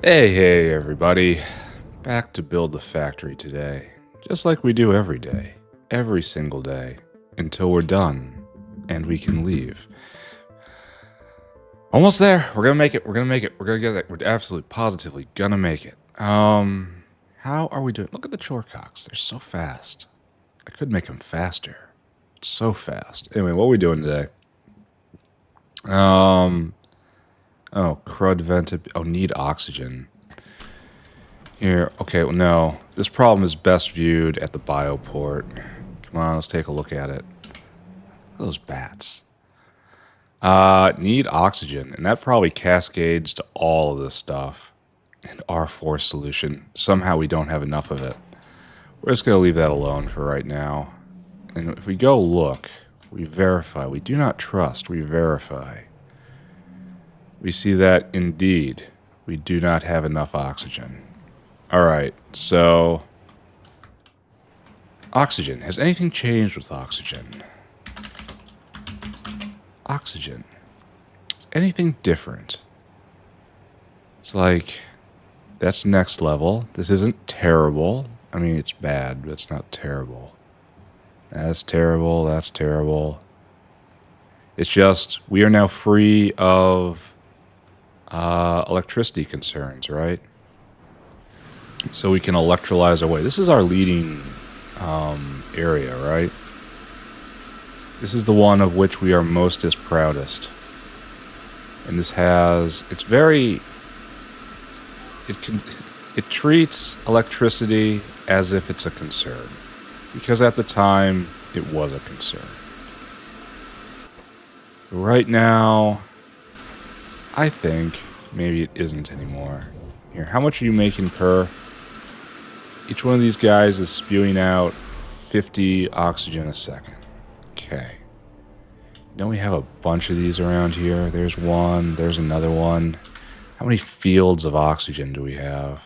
Hey everybody. Back to build the factory today. Just like we do every day. Every single day. Until we're done. And we can leave. Almost there. We're gonna make it. We're gonna make it. We're gonna get it. We're absolutely positively gonna make it. How are we doing? Look at the chorecocks. They're so fast. I could make them faster. It's so fast. Anyway, what are we doing today? Oh, crud vented. Oh, need oxygen. Here, okay, well, no. This problem is best viewed at the bioport. Come on, let's take a look at it. Look at those bats. Need oxygen, and that probably cascades to all of this stuff. And R4 solution. Somehow we don't have enough of it. We're just going to leave that alone for right now. And if we go look, we verify. We do not trust, we verify. We see that, indeed, we do not have enough oxygen. Alright, so... Oxygen. Has anything changed with oxygen? Oxygen. Is anything different? It's like... That's next level. This isn't terrible. I mean, it's bad, but it's not terrible. That's terrible, that's terrible. It's just, we are now free of... electricity concerns, right? So we can electrolyze away. This is our leading area, right? This is the one of which we are most as proudest. And this has, it's very, it treats electricity as if it's a concern. Because at the time, it was a concern. Right now, I think maybe it isn't anymore. Here, how much are you making per? Each one of these guys is spewing out 50 oxygen a second. Okay. Don't we have a bunch of these around here? There's one, there's another one. How many fields of oxygen do we have?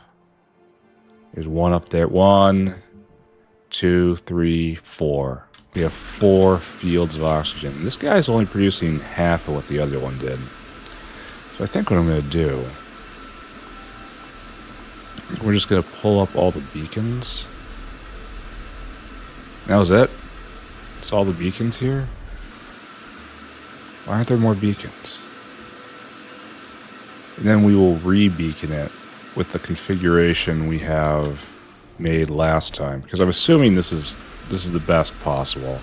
There's one up there. 1, 2, 3, 4. We have 4 fields of oxygen. This guy's only producing half of what the other one did. So I think what I'm going to do, we're just going to pull up all the beacons. That was it? It's all the beacons here? Why aren't there more beacons? And then we will re-beacon it with the configuration we have made last time. Because I'm assuming this is the best possible.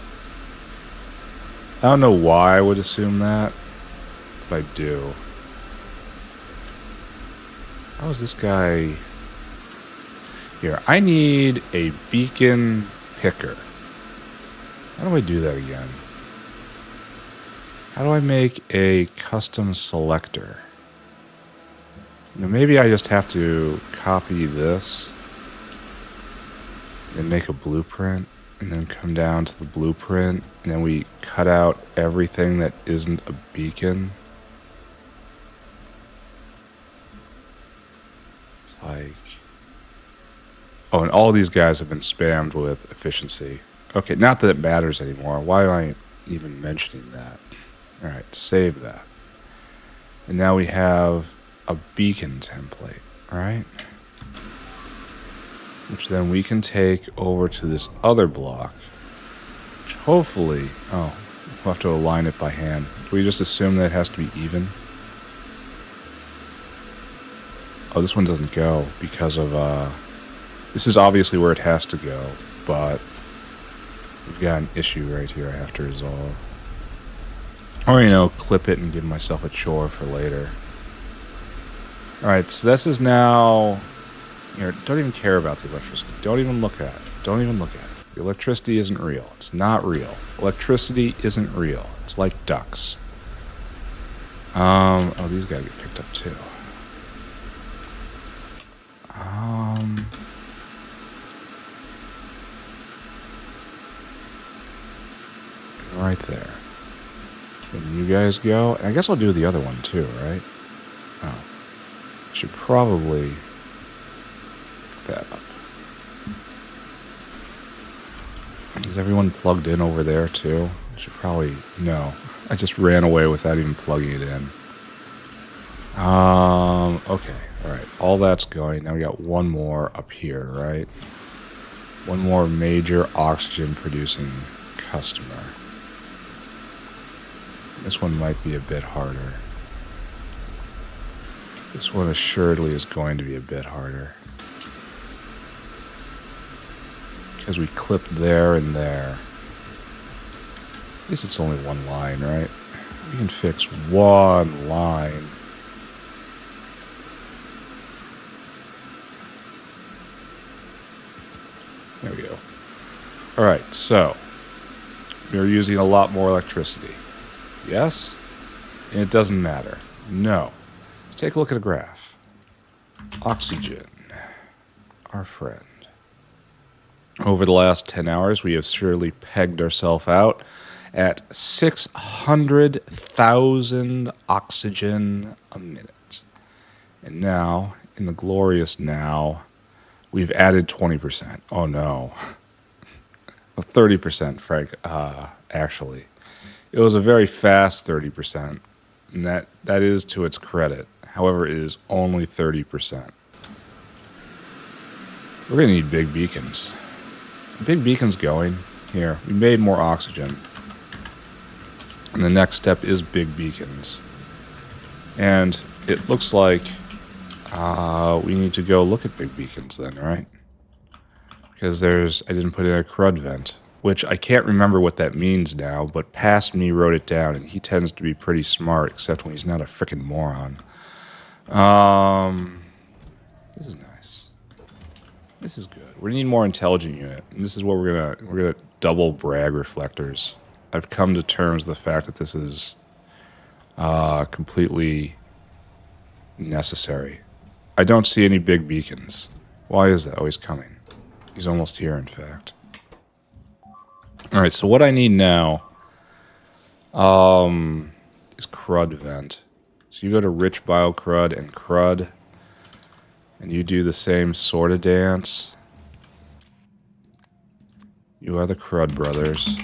I don't know why I would assume that, but I do. How is this guy... Here, I need a beacon picker. How do I do that again? How do I make a custom selector? Now maybe I just have to copy this and make a blueprint and then come down to the blueprint and then we cut out everything that isn't a beacon. Like, oh, and all these guys have been spammed with efficiency. Okay, not that it matters anymore. Why am I even mentioning that? Alright, save that. And now we have a beacon template, right? Which then we can take over to this other block. Which hopefully, oh, we'll have to align it by hand. Do we just assume that it has to be even? Oh, this one doesn't go because of, this is obviously where it has to go, but we've got an issue right here I have to resolve. Or, you know, clip it and give myself a chore for later. Alright, so this is now, you know, don't even care about the electricity. Don't even look at it. Don't even look at it. The electricity isn't real. It's not real. Electricity isn't real. It's like ducks. Oh, these gotta get picked up too. Right there. And you guys go. And I guess I'll do the other one too, right? Oh. Should probably pick that up. Is everyone plugged in over there too? I should probably... No. I just ran away without even plugging it in. Okay. Alright. all that's going. Now we got one more up here, right? One more major oxygen producing customer. This one might be a bit harder. This one assuredly is going to be a bit harder. Because we clipped there and there. At least it's only one line, right? We can fix one line. There we go. Alright, so we're using a lot more electricity. Yes? And it doesn't matter. No. Let's take a look at a graph. Oxygen. Our friend. Over the last 10 hours, we have surely pegged ourselves out at 600,000 oxygen a minute. And now, in the glorious now, we've added 20%. Oh no. 30%, Frank, actually. It was a very fast 30%, and that is to its credit. However, it is only 30%. We're going to need big beacons. Big beacons going. Here, we made more oxygen. And the next step is big beacons. And it looks like we need to go look at big beacons then, right? Because I didn't put in a crud vent, which I can't remember what that means now, but past me wrote it down, and he tends to be pretty smart, except when he's not a frickin' moron. This is nice. This is good. We need more intelligent unit, and this is what we're gonna double Bragg Reflectors. I've come to terms with the fact that this is completely necessary. I don't see any big beacons. Why is that? Oh, he's coming. He's almost here, in fact. Alright, so what I need now is crud vent. So you go to rich biocrud and crud, and you do the same sort of dance. You are the crud brothers.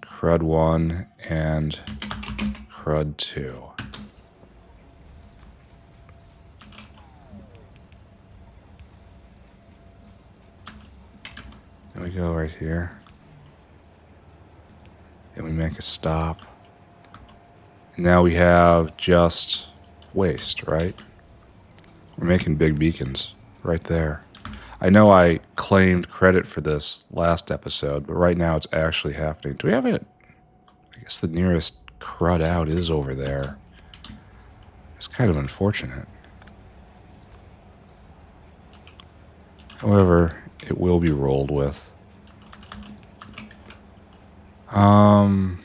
Crud 1 and crud 2. There we go right here. And we make a stop. And now we have just waste, right? We're making big beacons right there. I know I claimed credit for this last episode, but right now it's actually happening. Do we have it? I guess the nearest crud out is over there. It's kind of unfortunate. However, it will be rolled with. Why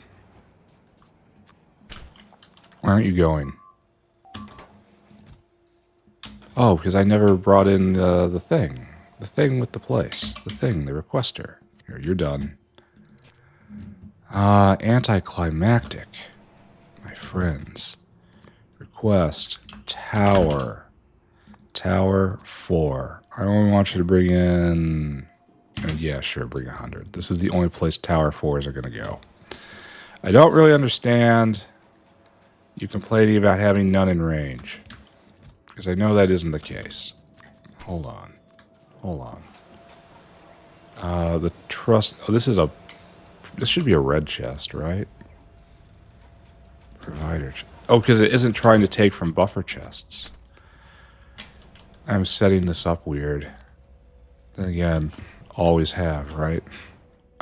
aren't you going? Oh, because I never brought in the thing. The thing with the place. The thing, the requester. Here, you're done. Anticlimactic. My friends. Request. Tower. Tower 4. I only want you to bring in... yeah, sure, bring 100. This is the only place Tower 4s are going to go. I don't really understand you complaining about having none in range. Because I know that isn't the case. Hold on. Hold on. The trust... Oh, this should be a red chest, right? Provider... Oh, because it isn't trying to take from buffer chests. I'm setting this up weird. Then again, always have, right?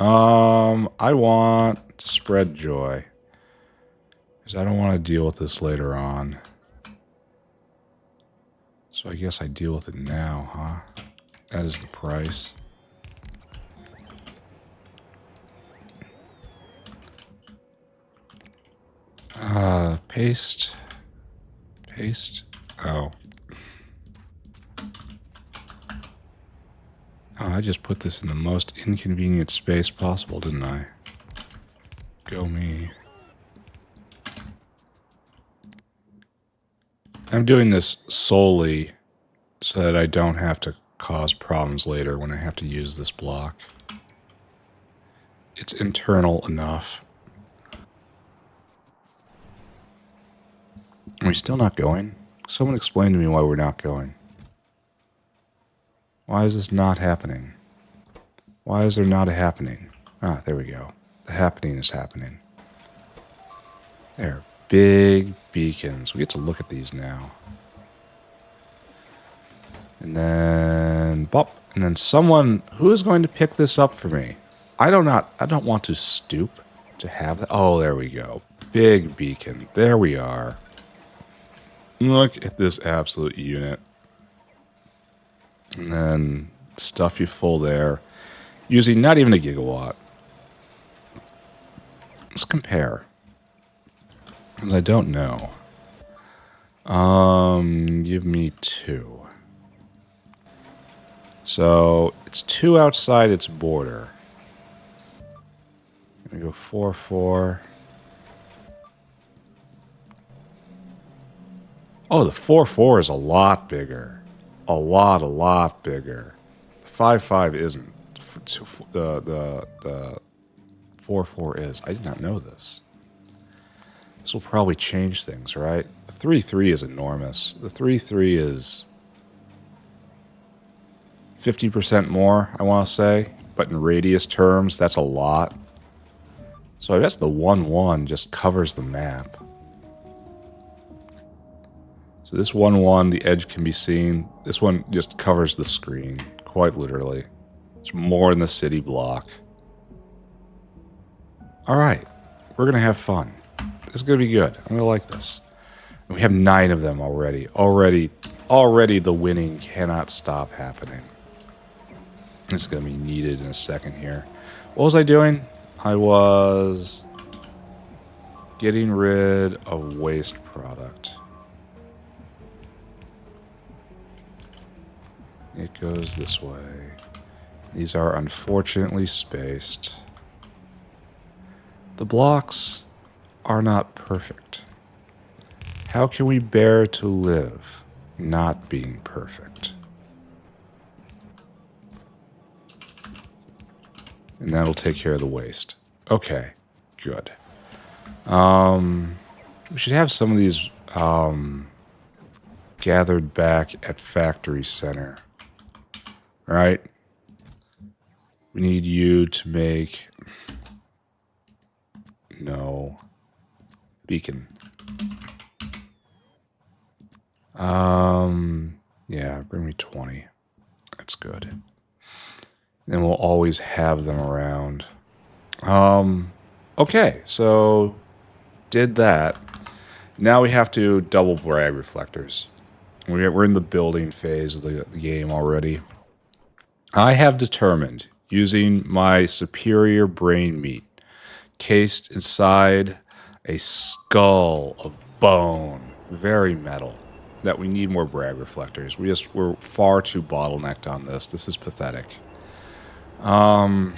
I want to spread joy. Because I don't want to deal with this later on. So I guess I deal with it now, huh? That is the price. Paste. Paste. Oh. I just put this in the most inconvenient space possible, didn't I? Go me. I'm doing this solely so that I don't have to cause problems later when I have to use this block. It's internal enough. Are we still not going? Someone explain to me why we're not going. Why is this not happening? Why is there not a happening? Ah, there we go. The happening is happening. There. Big beacons. We get to look at these now. And then bop. And then someone who is going to pick this up for me. I don't want to stoop to have that. Oh, there we go. Big beacon. There we are. Look at this absolute unit. And then stuff you full there. Using not even a gigawatt. Let's compare. Because I don't know. Give me 2. So it's 2 outside its border. We go 4, 4. Oh, the 4, 4 is a lot bigger. A lot bigger. The 5, 5 isn't. The 4, 4 is. I did not know this. This will probably change things, right? The 3, 3 is enormous. The 3, 3 is 50% more, I want to say. But in radius terms, that's a lot. So I guess the 1, 1 just covers the map. So this 1, 1, the edge can be seen. This one just covers the screen, quite literally. It's more in the city block. Alright, we're going to have fun. This is going to be good. I'm going to like this. And we have 9 of them already. Already the winning cannot stop happening. This is going to be needed in a second here. What was I doing? I was getting rid of waste product. It goes this way. These are unfortunately spaced. The blocks are not perfect. How can we bear to live not being perfect? And that'll take care of the waste. Okay, good. We should have some of these gathered back at Factory Center. Right? We need you to make... No. Beacon. Yeah, bring me 20. That's good. Then we'll always have them around. Okay, so did that. Now we have to double Bragg Reflectors. We're in the building phase of the game already. I have determined, using my superior brain meat, cased inside a skull of bone, very metal, that we need more Bragg Reflectors. We're far too bottlenecked on this. This is pathetic. And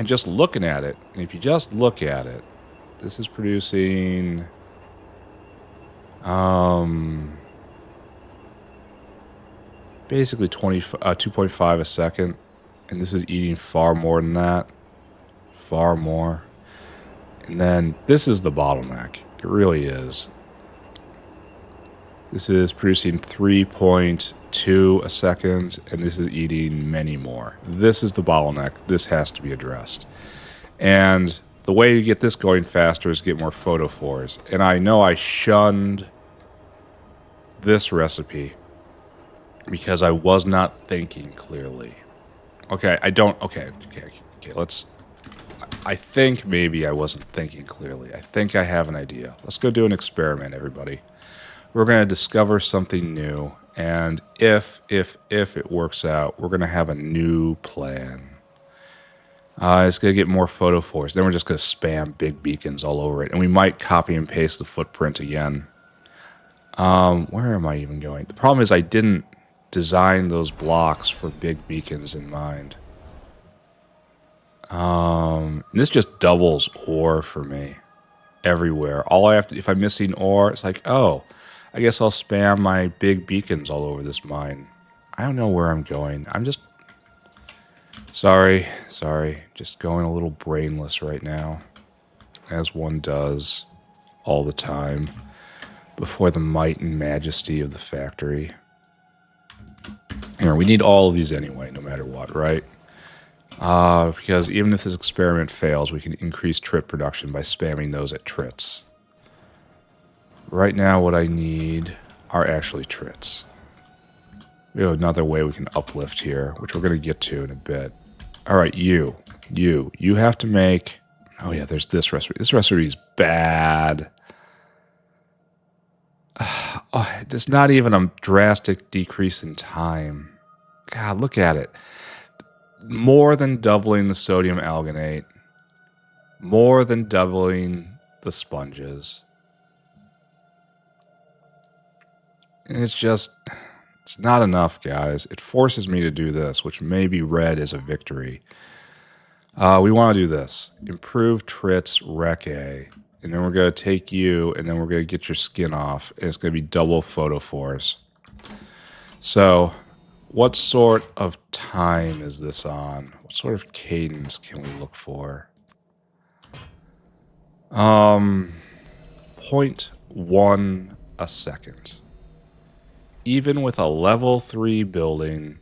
just looking at it, and if you just look at it, this is producing basically 2.5 a second, and this is eating far more than that. Far more. And then this is the bottleneck. It really is. This is producing 3.2 a second, and this is eating many more. This is the bottleneck. This has to be addressed. And the way to get this going faster is get more photophores. And I know I shunned this recipe because I was not thinking clearly. Okay, let's... I think maybe I wasn't thinking clearly. I think I have an idea. Let's go do an experiment, everybody. We're going to discover something new, and if it works out, we're going to have a new plan. It's going to get more photophores. Then we're just going to spam big beacons all over it, and we might copy and paste the footprint again. Where am I even going? The problem is I didn't design those blocks for big beacons in mind. This just doubles ore for me everywhere. All I have to, if I'm missing ore, it's like, oh, I guess I'll spam my big beacons all over this mine. I don't know where I'm going. I'm just... Sorry. Just going a little brainless right now. As one does all the time. before the might and majesty of the factory. Here, we need all of these anyway, no matter what, right? Because even if this experiment fails, we can increase Trit production by spamming those at Trits. Right now, what I need are actually Trits. We have another way we can uplift here, which we're going to get to in a bit. All right, you have to make... Oh yeah, there's this recipe. This recipe is bad. Oh, there's not even a drastic decrease in time. God, look at it. More than doubling the sodium alginate. More than doubling the sponges. And it's not enough, guys. It forces me to do this, which may be read as a victory. We want to do this. Improve Trits Rec A. And then we're going to take you, and then we're going to get your skin off. And it's going to be double photophores. So, what sort of time is this on? What sort of cadence can we look for? 0.1 a second. Even with a level 3 building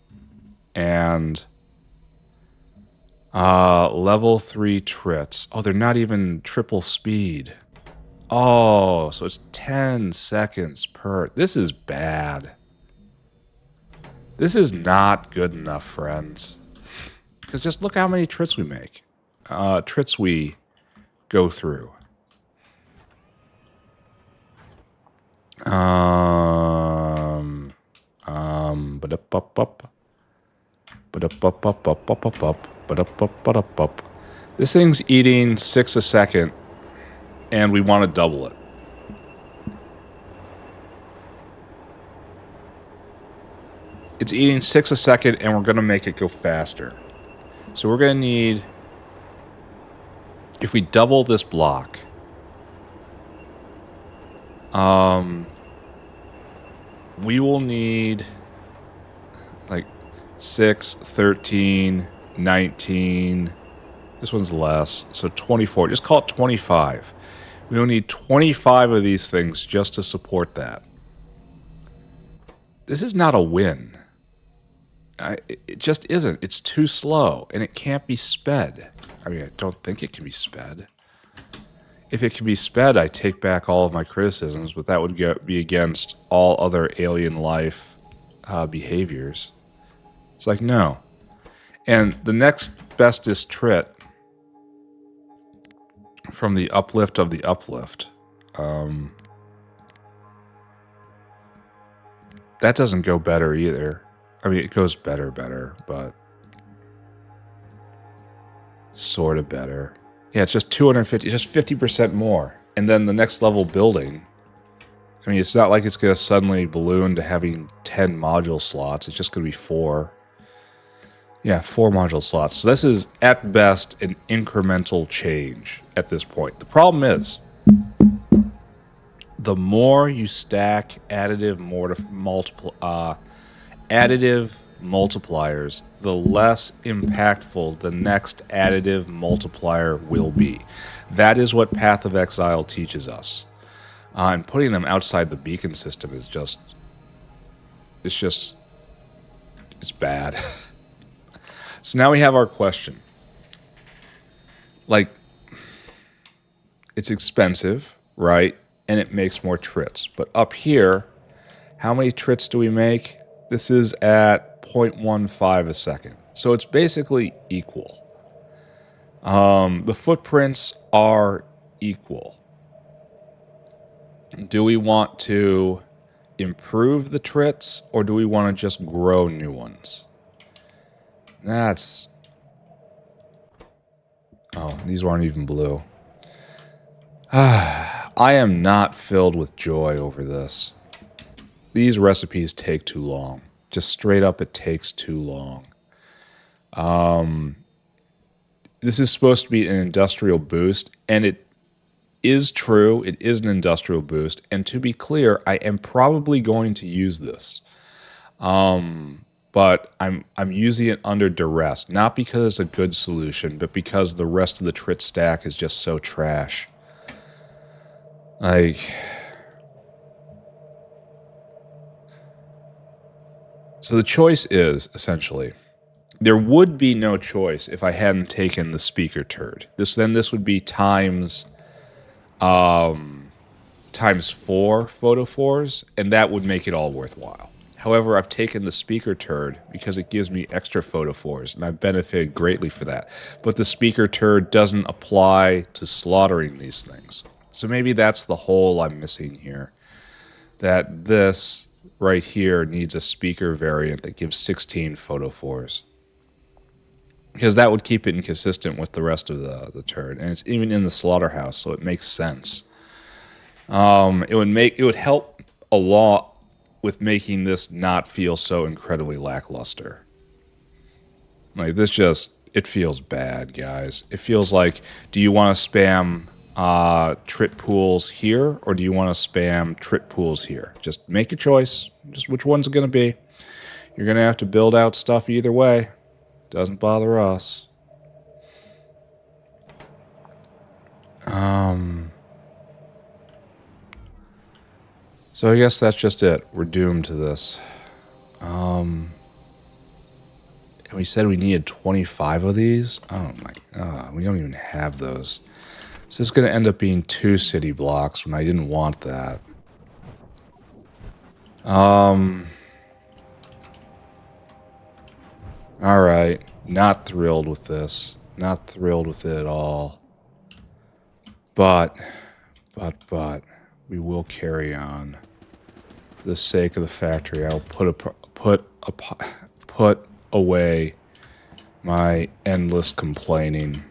and level 3 Trits. Oh, they're not even triple speed. Oh, so it's 10 seconds per. This is bad. This is not good enough, friends. Because just look how many Trits we make. Trits we go through. This thing's eating 6 a second, and we want to double it. It's eating 6 a second, and we're going to make it go faster. So we're going to need, if we double this block, we will need like 6, 13, 19. This one's less, so 24. Just call it 25. We will need 25 of these things just to support that. This is not a win. It just isn't. It's too slow, and it can't be sped. I mean, I don't think it can be sped. If it can be sped, I take back all of my criticisms, but that would be against all other alien life behaviors. It's like, no. And the next bestest Trit from the uplift of the uplift, that doesn't go better either. I mean, it goes better, but sort of better. Yeah, it's just 250, just 50% more. And then the next level building, I mean, it's not like it's going to suddenly balloon to having 10 module slots. It's just going to be 4. Yeah, 4 module slots. So this is, at best, an incremental change at this point. The problem is, the more you stack additive multipliers, the less impactful the next additive multiplier will be. That is what Path of Exile teaches us. And putting them outside the beacon system is it's bad. So now we have our question. Like, it's expensive, right? And it makes more Trits. But up here, how many Trits do we make? This is at 0.15 a second. So it's basically equal. The footprints are equal. Do we want to improve the Trits, or do we want to just grow new ones? Oh, these aren't even blue. I am not filled with joy over this. These recipes take too long. Just straight up, it takes too long. This is supposed to be an industrial boost, and it is true. It is an industrial boost. And to be clear, I am probably going to use this. But I'm using it under duress, not because it's a good solution, but because the rest of the Trit stack is just so trash. Like, So the choice is, essentially, there would be no choice if I hadn't taken the speaker turd. This would be times 4 photophores, and that would make it all worthwhile. However, I've taken the speaker turd because it gives me extra photophores, and I've benefited greatly for that. But the speaker turd doesn't apply to slaughtering these things. So maybe that's the hole I'm missing here. That this right here needs a speaker variant that gives 16 photophores. Because that would keep it inconsistent with the rest of the turd. And it's even in the slaughterhouse, so it makes sense. It would help a lot with making this not feel so incredibly lackluster. Like this it feels bad, guys. It feels like, do you want to spam Trit pools here, or do you want to spam Trit pools here? Just make a choice. Just which one's it going to be. You're going to have to build out stuff either way. Doesn't bother us. So I guess that's just it. We're doomed to this. And we said we needed 25 of these? Oh my god, we don't even have those. So it's going to end up being 2 city blocks when I didn't want that. Alright, not thrilled with this. Not thrilled with it at all. But, we will carry on. For the sake of the factory, I'll put away my endless complaining.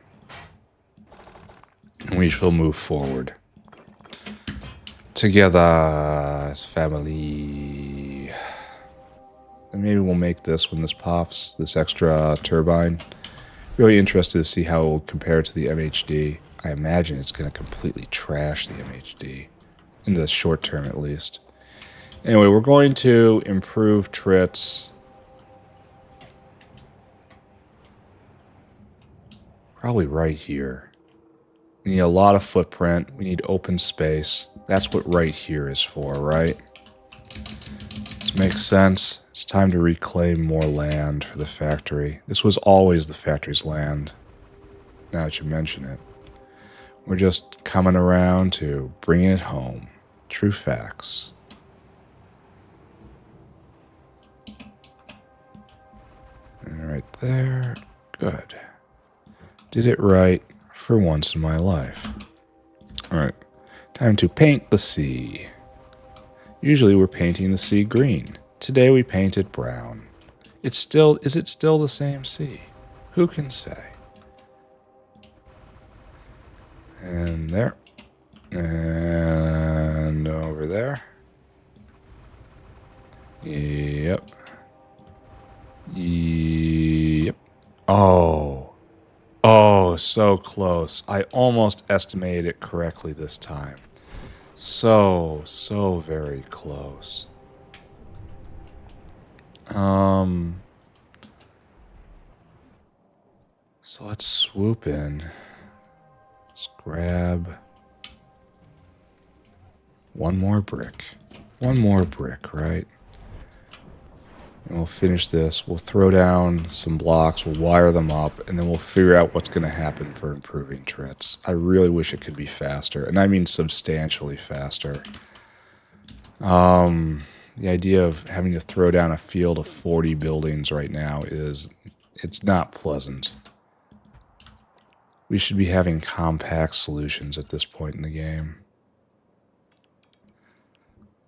And we shall move forward. Together as family. And maybe we'll make this when this pops, this extra turbine. Really interested to see how it will compare to the MHD. I imagine it's going to completely trash the MHD. In the short term, at least. Anyway, we're going to improve Trits. Probably right here. We need a lot of footprint. We need open space. That's what right here is for, right? This makes sense. It's time to reclaim more land for the factory. This was always the factory's land. Now that you mention it. We're just coming around to bringing it home. True facts. And right there. Good. Did it right for once in my life. Alright. Time to paint the sea. Usually we're painting the sea green. Today we paint it brown. Is it still the same sea? Who can say? And there. And over there. Yep. Yep. Oh, so close. I almost estimated it correctly this time. So very close. So let's swoop in. Let's grab one more brick. One more brick, right? And we'll finish this. We'll throw down some blocks. We'll wire them up. And then we'll figure out what's going to happen for improving Trits. I really wish it could be faster. And I mean substantially faster. The idea of having to throw down a field of 40 buildings right now it's not pleasant. We should be having compact solutions at this point in the game.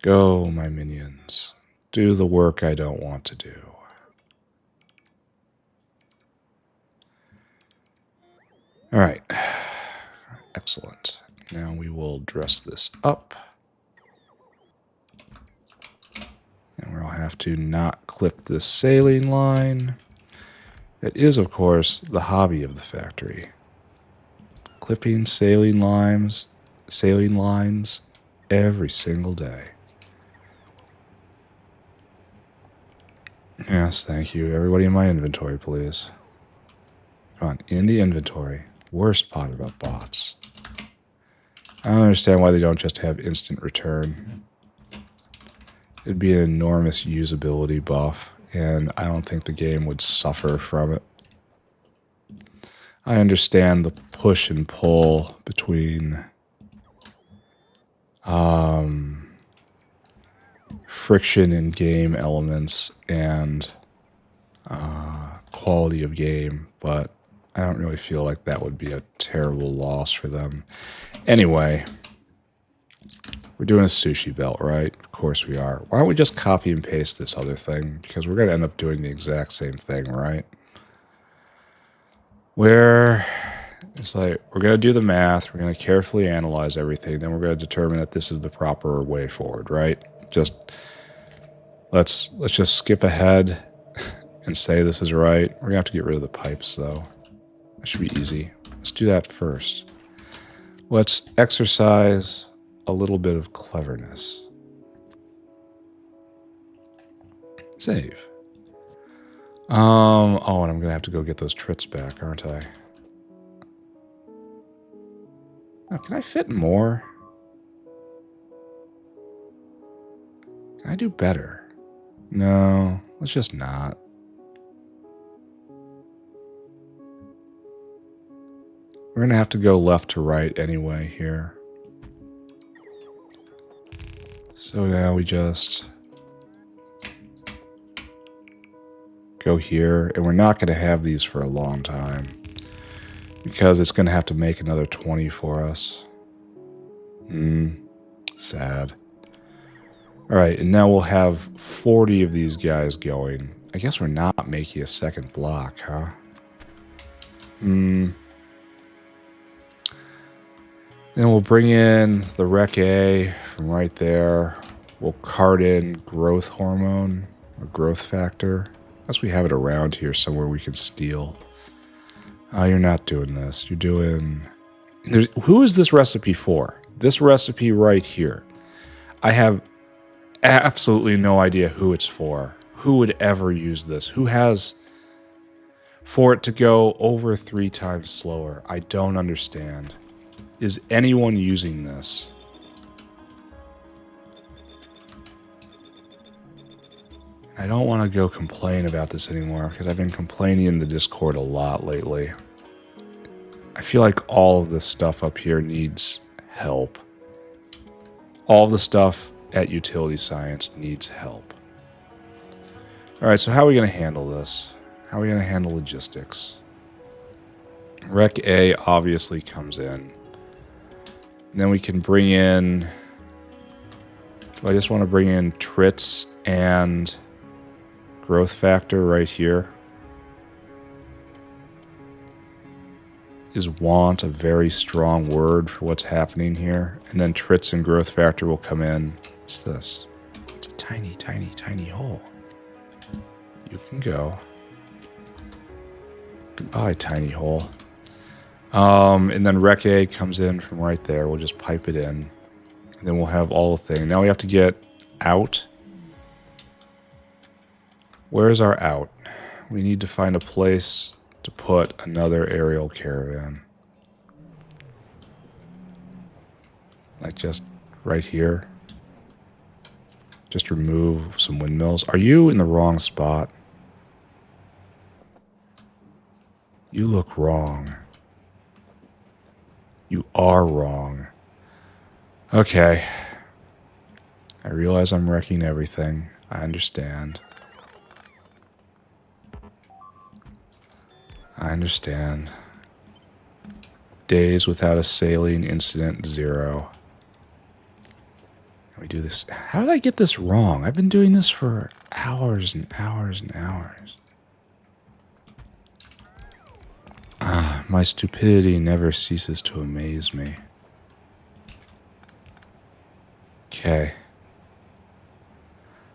Go, my minions. Do the work I don't want to do. Alright. Excellent. Now we will dress this up. And we'll have to not clip this saline line. That is, of course, the hobby of the factory. Clipping saline lines every single day. Yes, thank you. Everybody in my inventory, please. Come on, in the inventory. Worst part about bots. I don't understand why they don't just have instant return. It'd be an enormous usability buff and I don't think the game would suffer from it. I understand the push and pull between friction in game elements and quality of game, but I don't really feel like that would be a terrible loss for them. Anyway, we're doing a sushi belt, right? Of course we are. Why don't we just copy and paste this other thing? Because we're going to end up doing the exact same thing, right? Where it's like, we're going to do the math, we're going to carefully analyze everything, then we're going to determine that this is the proper way forward, right? Let's just skip ahead and say this is right. We're going to have to get rid of the pipes, though. That should be easy. Let's do that first. Let's exercise a little bit of cleverness. Save. Oh, and I'm going to have to go get those Trits back, aren't I? Oh, can I fit more? Can I do better? No, let's just not. We're going to have to go left to right anyway here. So now we just go here, and we're not going to have these for a long time because it's going to have to make another 20 for us. Sad. All right, and now we'll have 40 of these guys going. I guess we're not making a second block, huh? Then we'll bring in the Rec A from right there. We'll cart in growth hormone or growth factor. Unless we have it around here somewhere we can steal. You're not doing this. You're doing... Who is this recipe for? This recipe right here. I have absolutely no idea who it's for. Who would ever use this? Who has... For it to go over 3 times slower. I don't understand. Is anyone using this? I don't want to go complain about this anymore because I've been complaining in the Discord a lot lately. I feel like all of this stuff up here needs help. All of the stuff at Utility Science needs help. Alright, so how are we going to handle this? How are we going to handle logistics? Rec A obviously comes in. And then we can bring in... Do I just want to bring in Trits and growth factor right here? Is want a very strong word for what's happening here? And then Trits and growth factor will come in. What's this? It's a tiny, tiny, tiny hole. You can go. Goodbye, tiny hole. And then Rec A comes in from right there. We'll just pipe it in. And then we'll have all the thing. Now we have to get out. Where's our out? We need to find a place to put another aerial caravan. Like just right here. Just remove some windmills. Are you in the wrong spot? You look wrong. You are wrong. Okay. I realize I'm wrecking everything. I understand. I understand. Days without a saline incident, 0. Can we do this? How did I get this wrong? I've been doing this for hours and hours and hours. My stupidity never ceases to amaze me. Okay.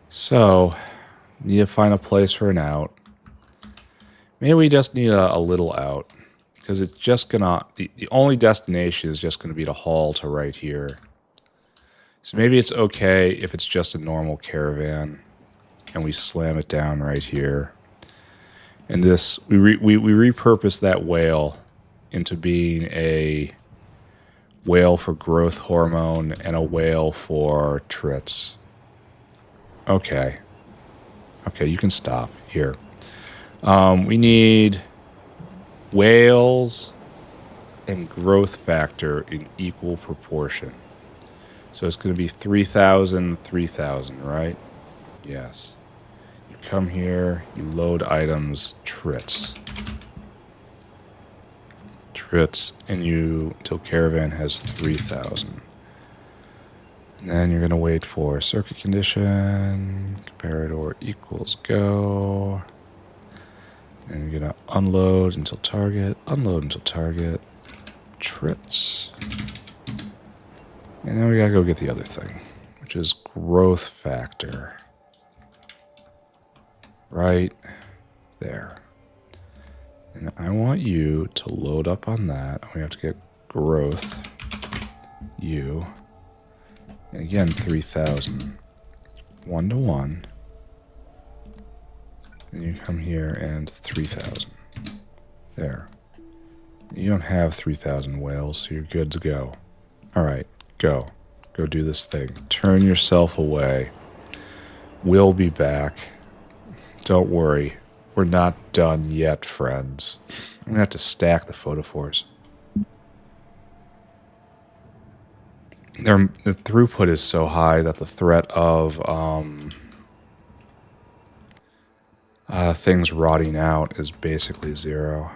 So, we need to find a place for an out. Maybe we just need a little out. Because it's just gonna... The only destination is just gonna be to haul to right here. So maybe it's okay if it's just a normal caravan. And we slam it down right here. And this... We repurpose that whale into being a whale for growth hormone and a whale for Trits. Okay. Okay, you can stop. Here. We need whales and growth factor in equal proportion. So it's going to be 3,000, 3,000, right? Yes. You come here, you load items, Trits. Trits, and you, until caravan has 3,000. And then you're going to wait for circuit condition, comparator equals go. And you're going to unload until target, Trits. And then we got to go get the other thing, which is growth factor. Right there. And I want you to load up on that. We have to get growth, you. And again, 3,000. 1 to 1. And you come here and 3,000. There. You don't have 3,000 whales, so you're good to go. Alright, go. Go do this thing. Turn yourself away. We'll be back. Don't worry. We're not done yet, friends. I'm going to have to stack the photophores. The throughput is so high that the threat of things rotting out is basically zero.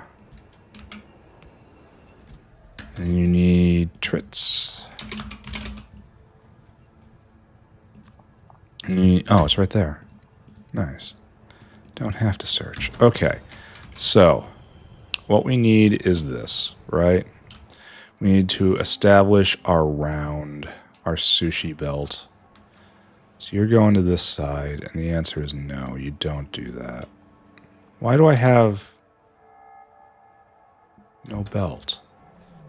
And you need Trits. Oh, it's right there. Nice. Don't have to search. Okay. So, what we need is this, right? We need to establish our round, our sushi belt. So you're going to this side, and the answer is no, you don't do that. Why do I have no belt?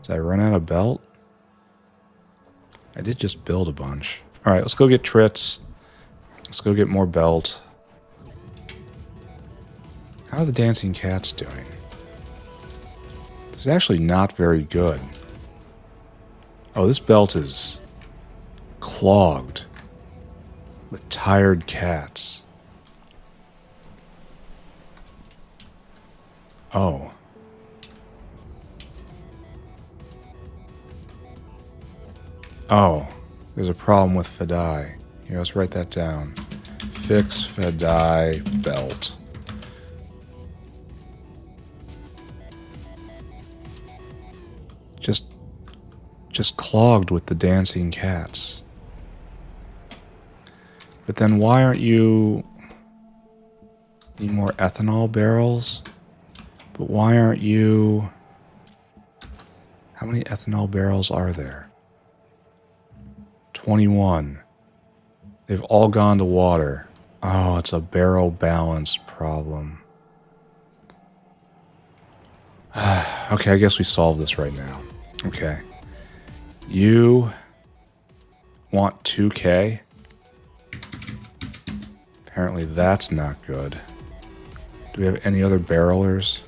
Did I run out of belt? I did just build a bunch. All right, let's go get Trits. Let's go get more belt. How are the dancing cats doing? It's actually not very good. Oh, this belt is clogged with tired cats. Oh. Oh, there's a problem with Fedai. Here, let's write that down. Fix Fedai belt. Just clogged with the dancing cats. But then why aren't you... Need more ethanol barrels? But why aren't you... How many ethanol barrels are there? 21. They've all gone to water. Oh, it's a barrel balance problem. Okay, I guess we solve this right now. Okay. You want 2K? Apparently that's not good. Do we have any other barrelers?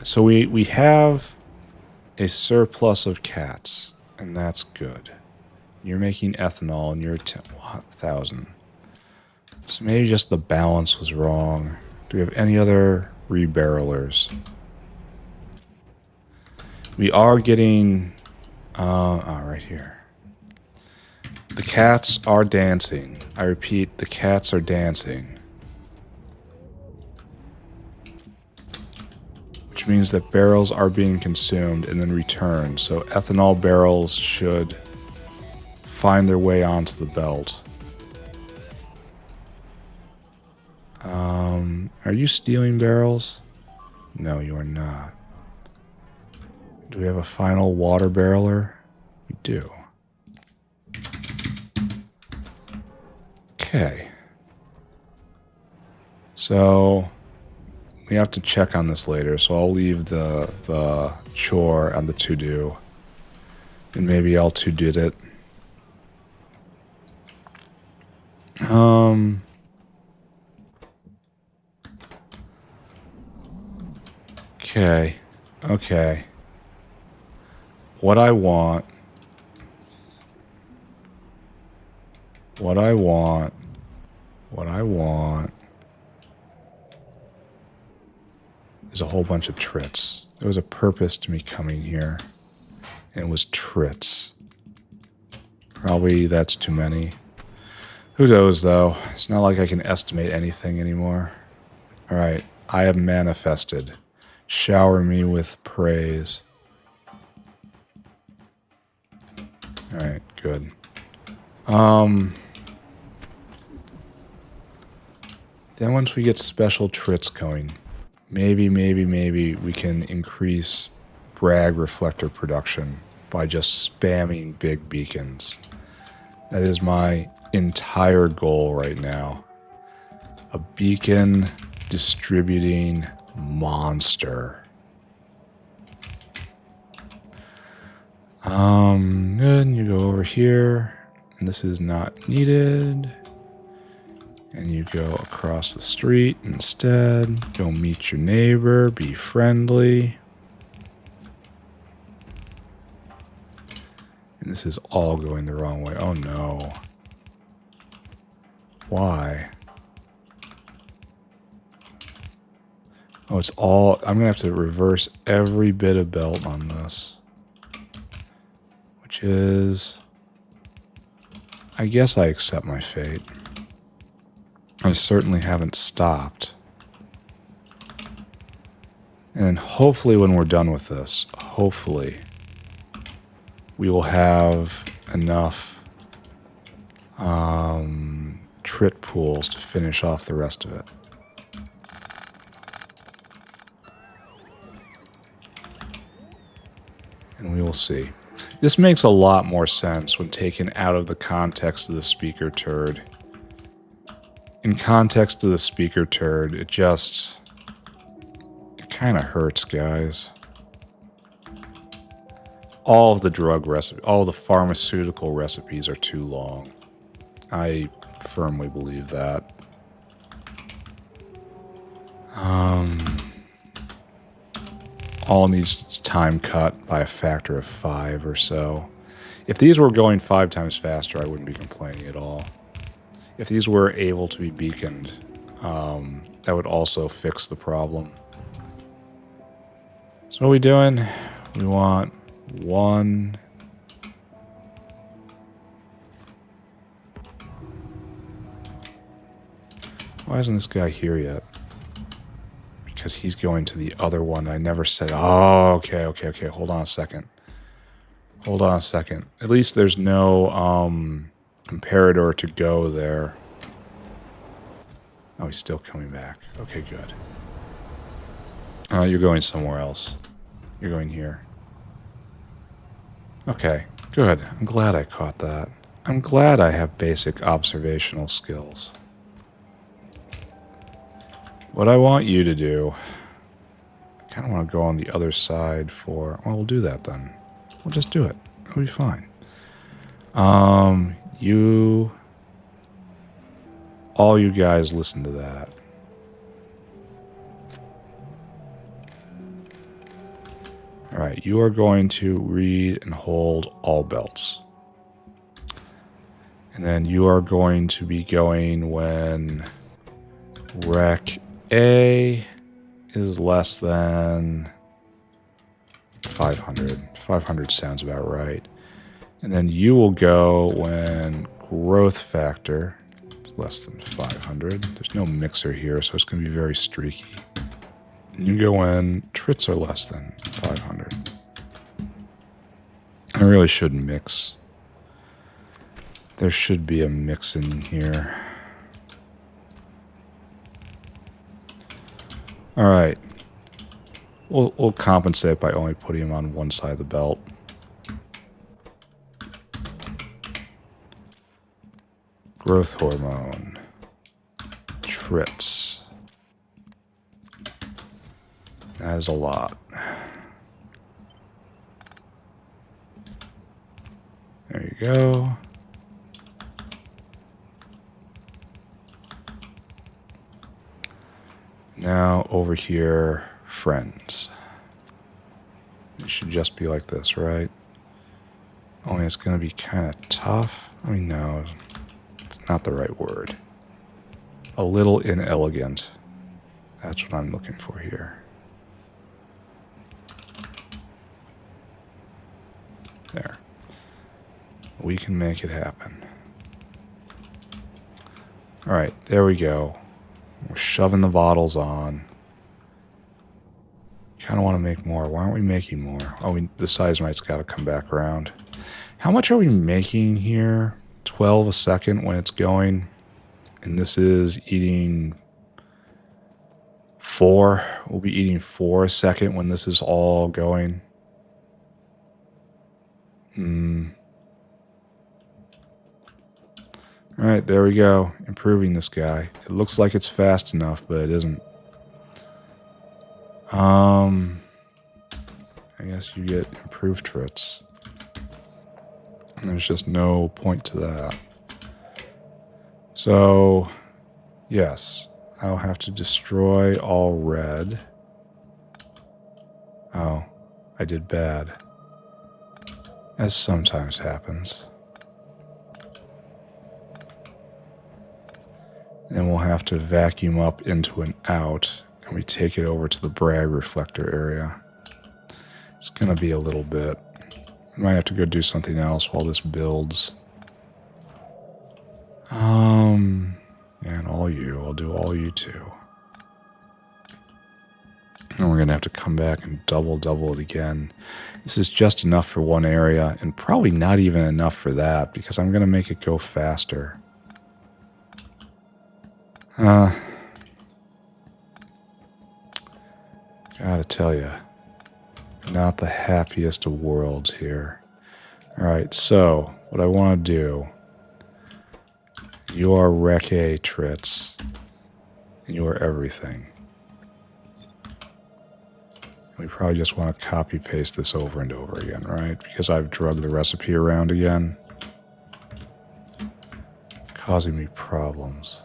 So we have a surplus of cats, and that's good. You're making ethanol, and you're 1,000. So maybe just the balance was wrong. Do we have any other rebarrelers? We are getting... right here. The cats are dancing. I repeat, the cats are dancing. Which means that barrels are being consumed and then returned. So ethanol barrels should find their way onto the belt. Are you stealing barrels? No, you are not. Do we have a final water barreler? We do. Okay. So we have to check on this later, so I'll leave the chore and the to-do. And maybe I'll to-did it. Okay. Okay. What I want What I want is a whole bunch of Trits. There was a purpose to me coming here, and it was Trits. Probably that's too many. Who knows, though? It's not like I can estimate anything anymore. Alright, I have manifested. Shower me with praise. Alright, good. Then once we get special Trits going, maybe we can increase Bragg Reflector production by just spamming big beacons. That is my entire goal right now. A beacon distributing monster. Good, you go over here, and this is not needed. And you go across the street instead. Go meet your neighbor, be friendly. And this is all going the wrong way. Oh no. Why? Oh, it's all... I'm going to have to reverse every bit of belt on this. Which is... I guess I accept my fate. I certainly haven't stopped. And hopefully when we're done with this, hopefully, we will have enough Trit pools to finish off the rest of it. And we will see. This makes a lot more sense when taken out of the context of the speaker turd. In context of the speaker turd, it kind of hurts, guys. All of the drug recipes, all of the pharmaceutical recipes are too long. I firmly believe that. All needs time cut by a factor of 5 or so. If these were going 5 times faster, I wouldn't be complaining at all. If these were able to be beaconed, that would also fix the problem. So what are we doing? We want 1. Why isn't this guy here yet? Because he's going to the other one. I never said... Oh, okay. Hold on a second. At least there's no comparator to go there. Oh, he's still coming back. Okay, good. You're going somewhere else. You're going here. Okay, good. I'm glad I caught that. I'm glad I have basic observational skills. What I want you to do... I kind of want to go on the other side for... Well, we'll do that then. We'll just do it. It'll be fine. You... All you guys listen to that. Alright, you are going to read and hold all belts. And then you are going to be going when Rec A is less than 500. 500 sounds about right. And then you will go when growth factor is less than 500. There's no mixer here, so it's going to be very streaky. And you go when Trits are less than 500. I really should mix. There should be a mix in here. Alright. We'll compensate by only putting him on one side of the belt. Growth hormone. Trits. That is a lot. There you go. Now over here, friends. It should just be like this, right? Only it's going to be kind of tough. I mean, no, it's not the right word. A little inelegant. That's what I'm looking for here. There. We can make it happen. Alright, there we go. We're shoving the bottles on. Kind of want to make more. Why aren't we making more? Oh, the seismite's got to come back around. How much are we making here? 12 a second when it's going. And this is eating 4. We'll be eating 4 a second when this is all going. Alright, there we go. Improving this guy. It looks like it's fast enough, but it isn't. I guess you get improved Trits. And there's just no point to that. So, yes, I'll have to destroy all red. Oh, I did bad. As sometimes happens. Then we'll have to vacuum up into an out, and we take it over to the Bragg Reflector area. It's going to be a little bit. We might have to go do something else while this builds. And I'll do all you too. And we're going to have to come back and double it again. This is just enough for one area, and probably not even enough for that, because I'm going to make it go faster. Gotta tell you, not the happiest of worlds here. Alright, so, what I want to do, you are Recce Trits, and you are everything. We probably just want to copy-paste this over and over again, right? Because I've drugged the recipe around again. Causing me problems.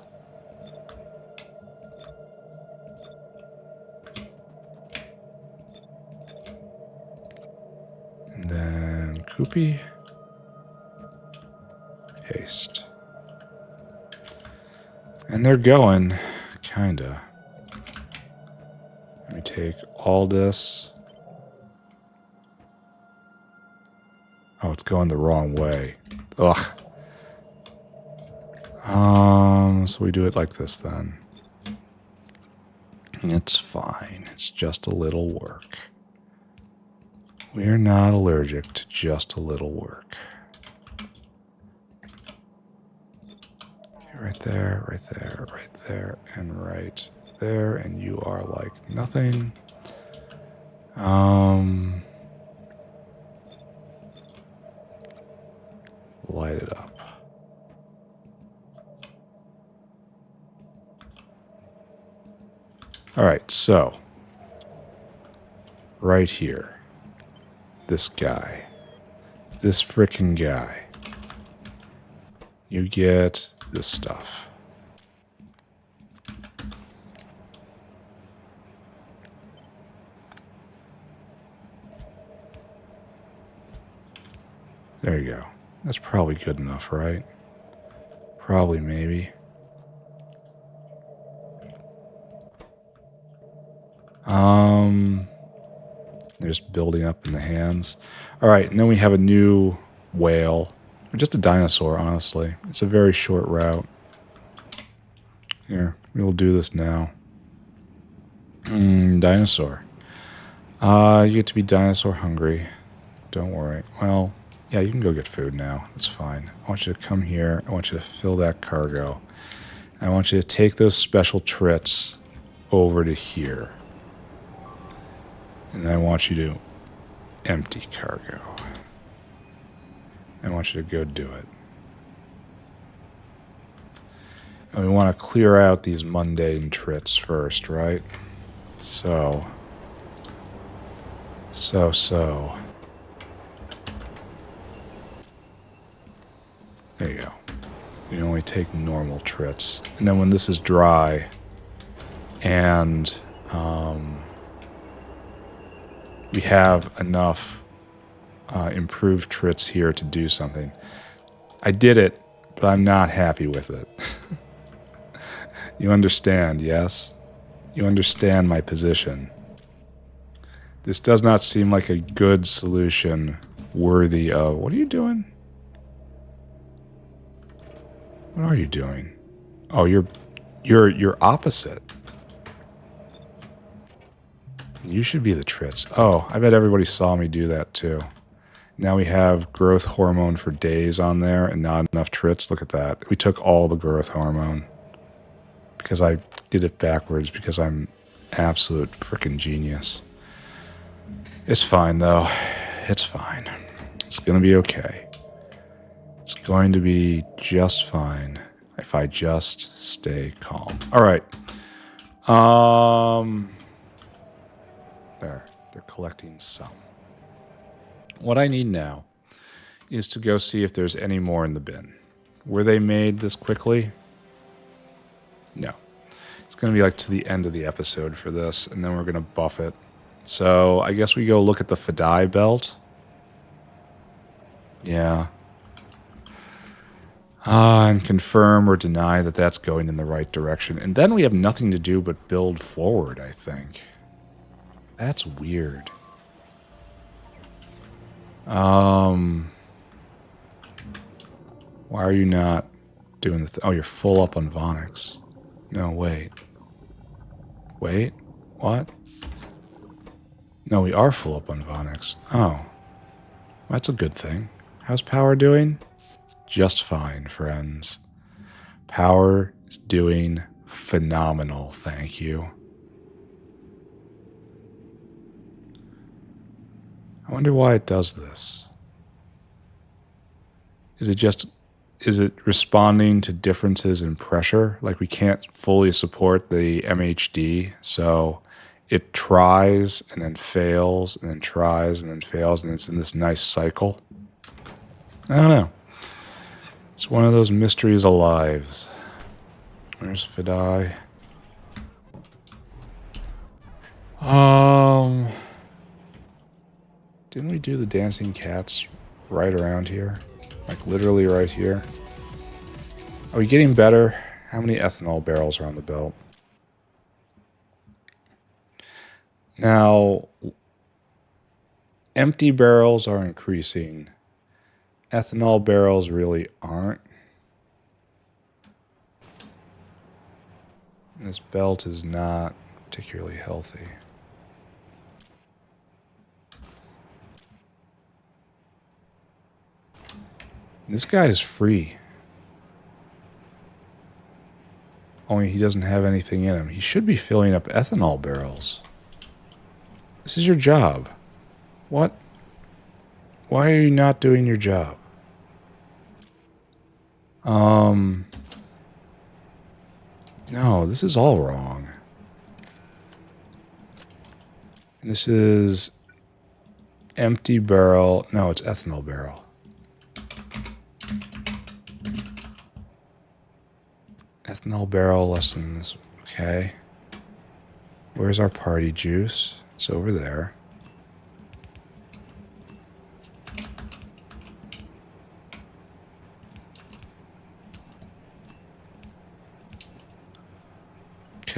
And then Koopy. Paste. And they're going, kinda. Let me take all this. Oh, it's going the wrong way. Ugh. So we do it like this then. It's fine. It's just a little work. We're not allergic to just a little work. Right there, right there, right there, and right there, and you are like nothing. Light it up. Alright, so right here, this guy, this frickin' guy, you get this stuff. There you go. That's probably good enough, right? Probably, maybe. There's building up in the hands. Alright, and then we have a new whale. Or just a dinosaur, honestly. It's a very short route. Here, we'll do this now. Dinosaur. You get to be dinosaur hungry. Don't worry. Well, yeah, you can go get food now. That's fine. I want you to come here. I want you to fill that cargo. I want you to take those special Trits over to here. And I want you to empty cargo. I want you to go do it. And we want to clear out these mundane Trits first, right? So. There you go. You only take normal Trits. And then when this is dry and we have enough improved Trits here to do something. I did it but I'm not happy with it. You understand, yes? You understand my position. This does not seem like a good solution worthy of... What are you doing? What are you doing? Oh, you're opposite. You should be the Trits. Oh, I bet everybody saw me do that too. Now we have growth hormone for days on there and not enough Trits. Look at that. We took all the growth hormone. Because I did it backwards because I'm absolute freaking genius. It's fine though. It's fine. It's going to be okay. It's going to be just fine if I just stay calm. All right. There. They're collecting some. What I need now is to go see if there's any more in the bin. Were they made this quickly? No. It's going to be like to the end of the episode for this, and then we're going to buff it. So I guess we go look at the Fidai belt. Yeah. And confirm or deny that that's going in the right direction. And then we have nothing to do but build forward, I think. That's weird. Why are you not doing the... Oh, you're full up on Vonix. No, wait. Wait? What? No, we are full up on Vonix. Oh. That's a good thing. How's Power doing? Just fine, friends. Power is doing phenomenal, thank you. I wonder why it does this. Is it responding to differences in pressure? Like we can't fully support the MHD, so it tries and then fails and then tries and then fails, and it's in this nice cycle. I don't know. It's one of those mysteries of lives. Where's Fidai? Didn't we do the dancing cats right around here? Like literally right here? Are we getting better? How many ethanol barrels are on the belt? Now, empty barrels are increasing. Ethanol barrels really aren't. This belt is not particularly healthy. This guy is free. Only he doesn't have anything in him. He should be filling up ethanol barrels. This is your job. What? Why are you not doing your job? No, this is all wrong. This is empty barrel. No, it's ethanol barrel. Ethanol barrel less than this. Okay. Where's our party juice? It's over there.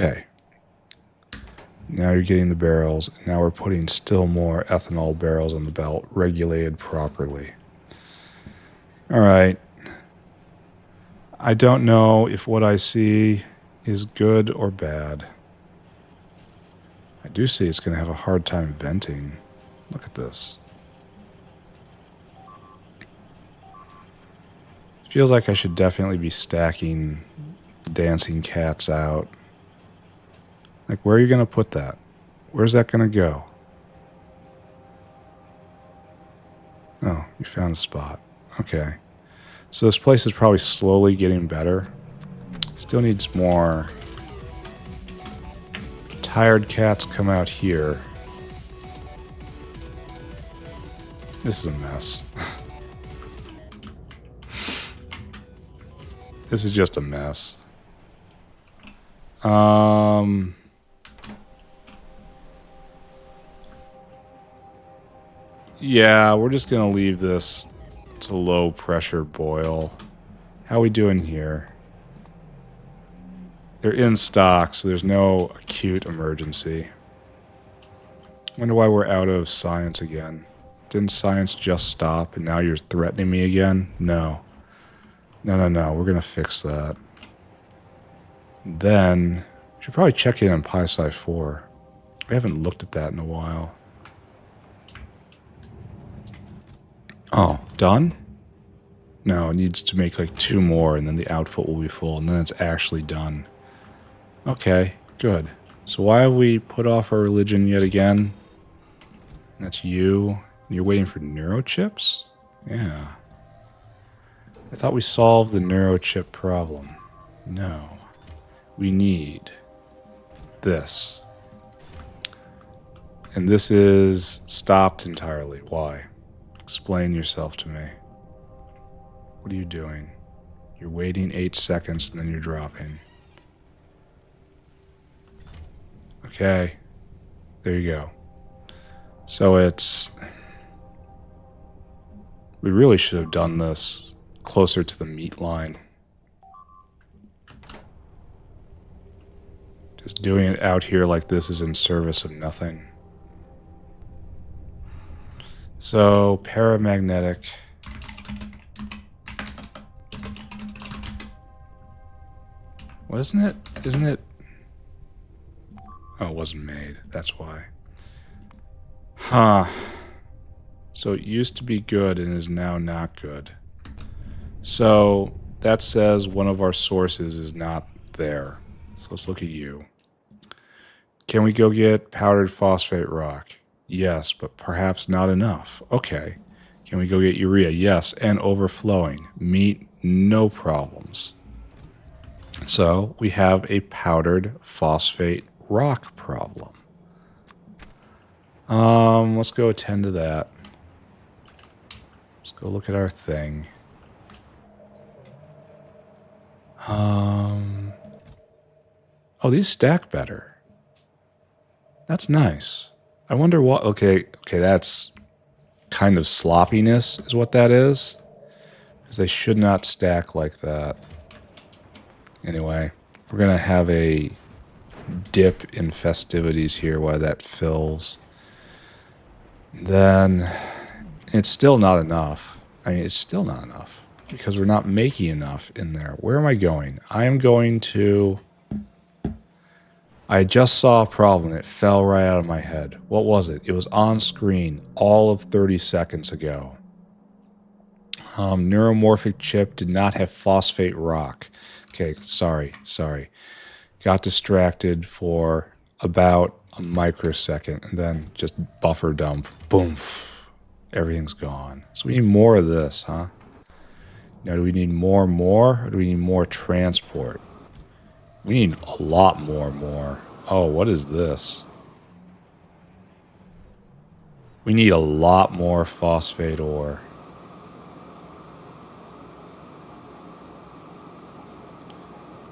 Okay. Now you're getting the barrels. Now we're putting still more ethanol barrels on the belt, regulated properly. All right. I don't know if what I see is good or bad. I do see it's going to have a hard time venting. Look at this. It feels like I should definitely be stacking the dancing cats out. Like, where are you going to put that? Where's that going to go? Oh, you found a spot. Okay. So this place is probably slowly getting better. Still needs more. Tired cats come out here. This is a mess. This is just a mess. Yeah, we're just going to leave this to low pressure boil. How we doing here? They're in stock, so there's no acute emergency. Wonder why we're out of science again. Didn't science just stop and now you're threatening me again? No. No. We're going to fix that. Then, we should probably check in on Pi-Sci 4. We haven't looked at that in a while. Oh, done? No, it needs to make like 2 more and then the output will be full and then it's actually done. Okay, good. So why have we put off our religion yet again? That's you. You're waiting for neurochips? Yeah. I thought we solved the neurochip problem. No. We need this. And this is stopped entirely. Why? Explain yourself to me. What are you doing? You're waiting 8 seconds and then you're dropping. Okay. There you go. So it's... We really should have done this closer to the meat line. Just doing it out here like this is in service of nothing. So, paramagnetic. Well, isn't it? Oh, it wasn't made. That's why. Huh. So it used to be good and is now not good. So that says one of our sources is not there. So let's look at you. Can we go get powdered phosphate rock? Yes, but perhaps not enough. Okay. Can we go get urea? Yes, and overflowing. Meat, no problems. So we have a powdered phosphate rock problem. Let's go attend to that. Let's go look at our thing. Oh, these stack better. That's nice. I wonder what... Okay, that's kind of sloppiness is what that is. Because they should not stack like that. Anyway, we're going to have a dip in festivities here while that fills. Then it's still not enough. I mean, it's still not enough because we're not making enough in there. Where am I going? I am going to... I just saw a problem. It fell right out of my head. What was it? It was on screen all of 30 seconds ago. Neuromorphic chip did not have phosphate rock. Okay, sorry. Got distracted for about a microsecond and then just buffer dump. Boom. Everything's gone. So we need more of this, huh? Now, do we need more, or do we need more transport? We need a lot more. Oh, what is this? We need a lot more phosphate ore.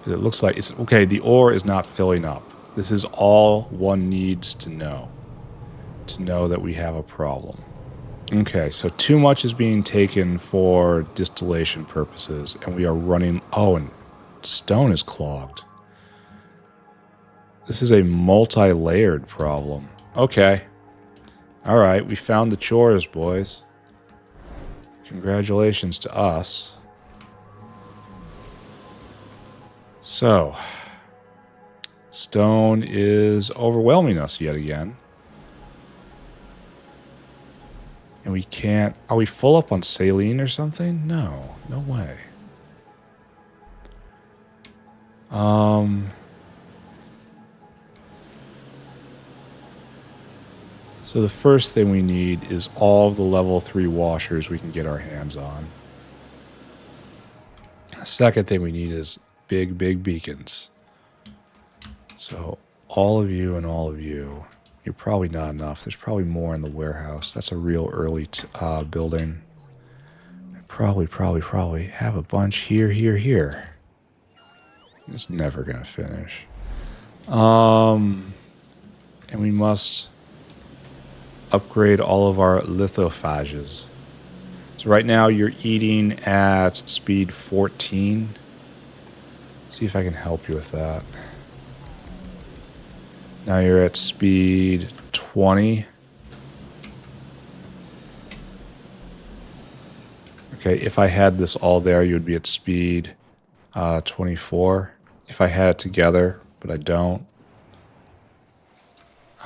It looks like it's... Okay, the ore is not filling up. This is all one needs to know that we have a problem. Okay, so too much is being taken for distillation purposes, and we are running... Oh, and stone is clogged. This is a multi-layered problem. Okay. All right, we found the chores, boys. Congratulations to us. So, stone is overwhelming us yet again. And we can't... Are we full up on saline or something? No. No way. So the first thing we need is all of the level 3 washers we can get our hands on. The second thing we need is big beacons. So all of you and all of you, you're probably not enough. There's probably more in the warehouse. That's a real early building. Probably have a bunch here. It's never gonna finish. And we must upgrade all of our lithophages. So right now you're eating at speed 14. See if I can help you with that. Now you're at speed 20. Okay, if I had this all there, you would be at speed 24. If I had it together, but I don't.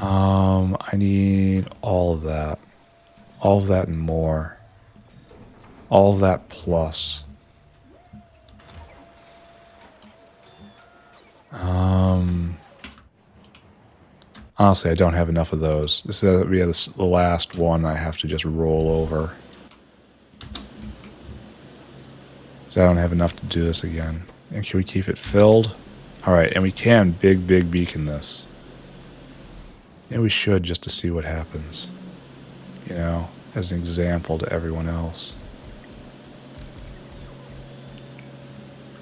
I need all of that. All of that and more. All of that plus. Honestly, I don't have enough of those. This is the last one I have to just roll over. So I don't have enough to do this again. And can we keep it filled? Alright, and we can big beacon this. And we should, just to see what happens. You know, as an example to everyone else.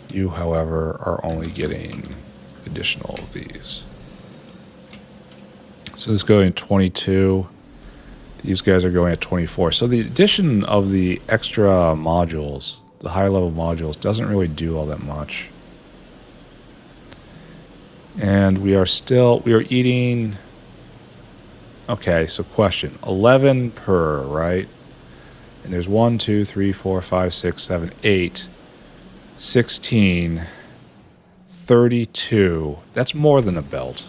You, however, are only getting additional of these. So this is going 22. These guys are going at 24. So the addition of the extra modules, the higher level modules, doesn't really do all that much. And we are eating... Okay, so question. 11 per, right? And there's 1, 2, 3, 4, 5, 6, 7, 8, 16, 32. That's more than a belt.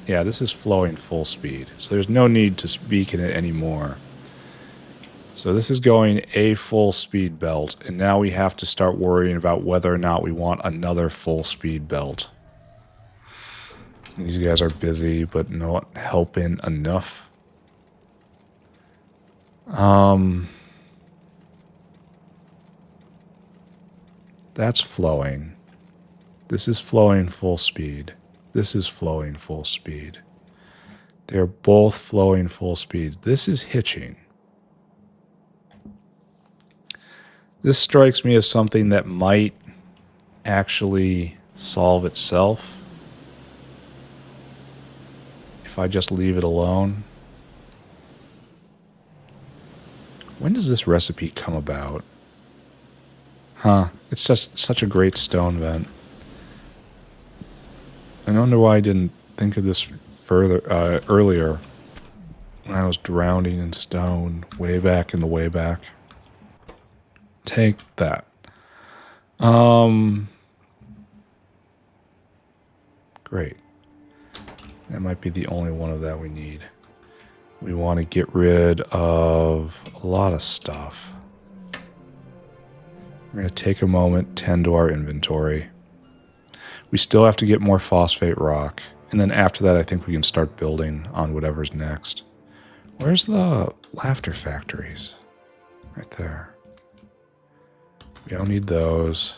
Yeah, this is flowing full speed. So there's no need to beacon it anymore. So this is going a full speed belt. And now we have to start worrying about whether or not we want another full speed belt. These guys are busy, but not helping enough. That's flowing. This is flowing full speed. This is flowing full speed. They're both flowing full speed. This is hitching. This strikes me as something that might actually solve itself if I just leave it alone. When does this recipe come about? Huh, it's just such a great stone vent. I wonder why I didn't think of this earlier when I was drowning in stone way back in the way back. Take that. Great. That might be the only one of that we need. We want to get rid of a lot of stuff. We're going to take a moment, tend to our inventory. We still have to get more phosphate rock. And then after that, I think we can start building on whatever's next. Where's the laughter factories? Right there. We don't need those.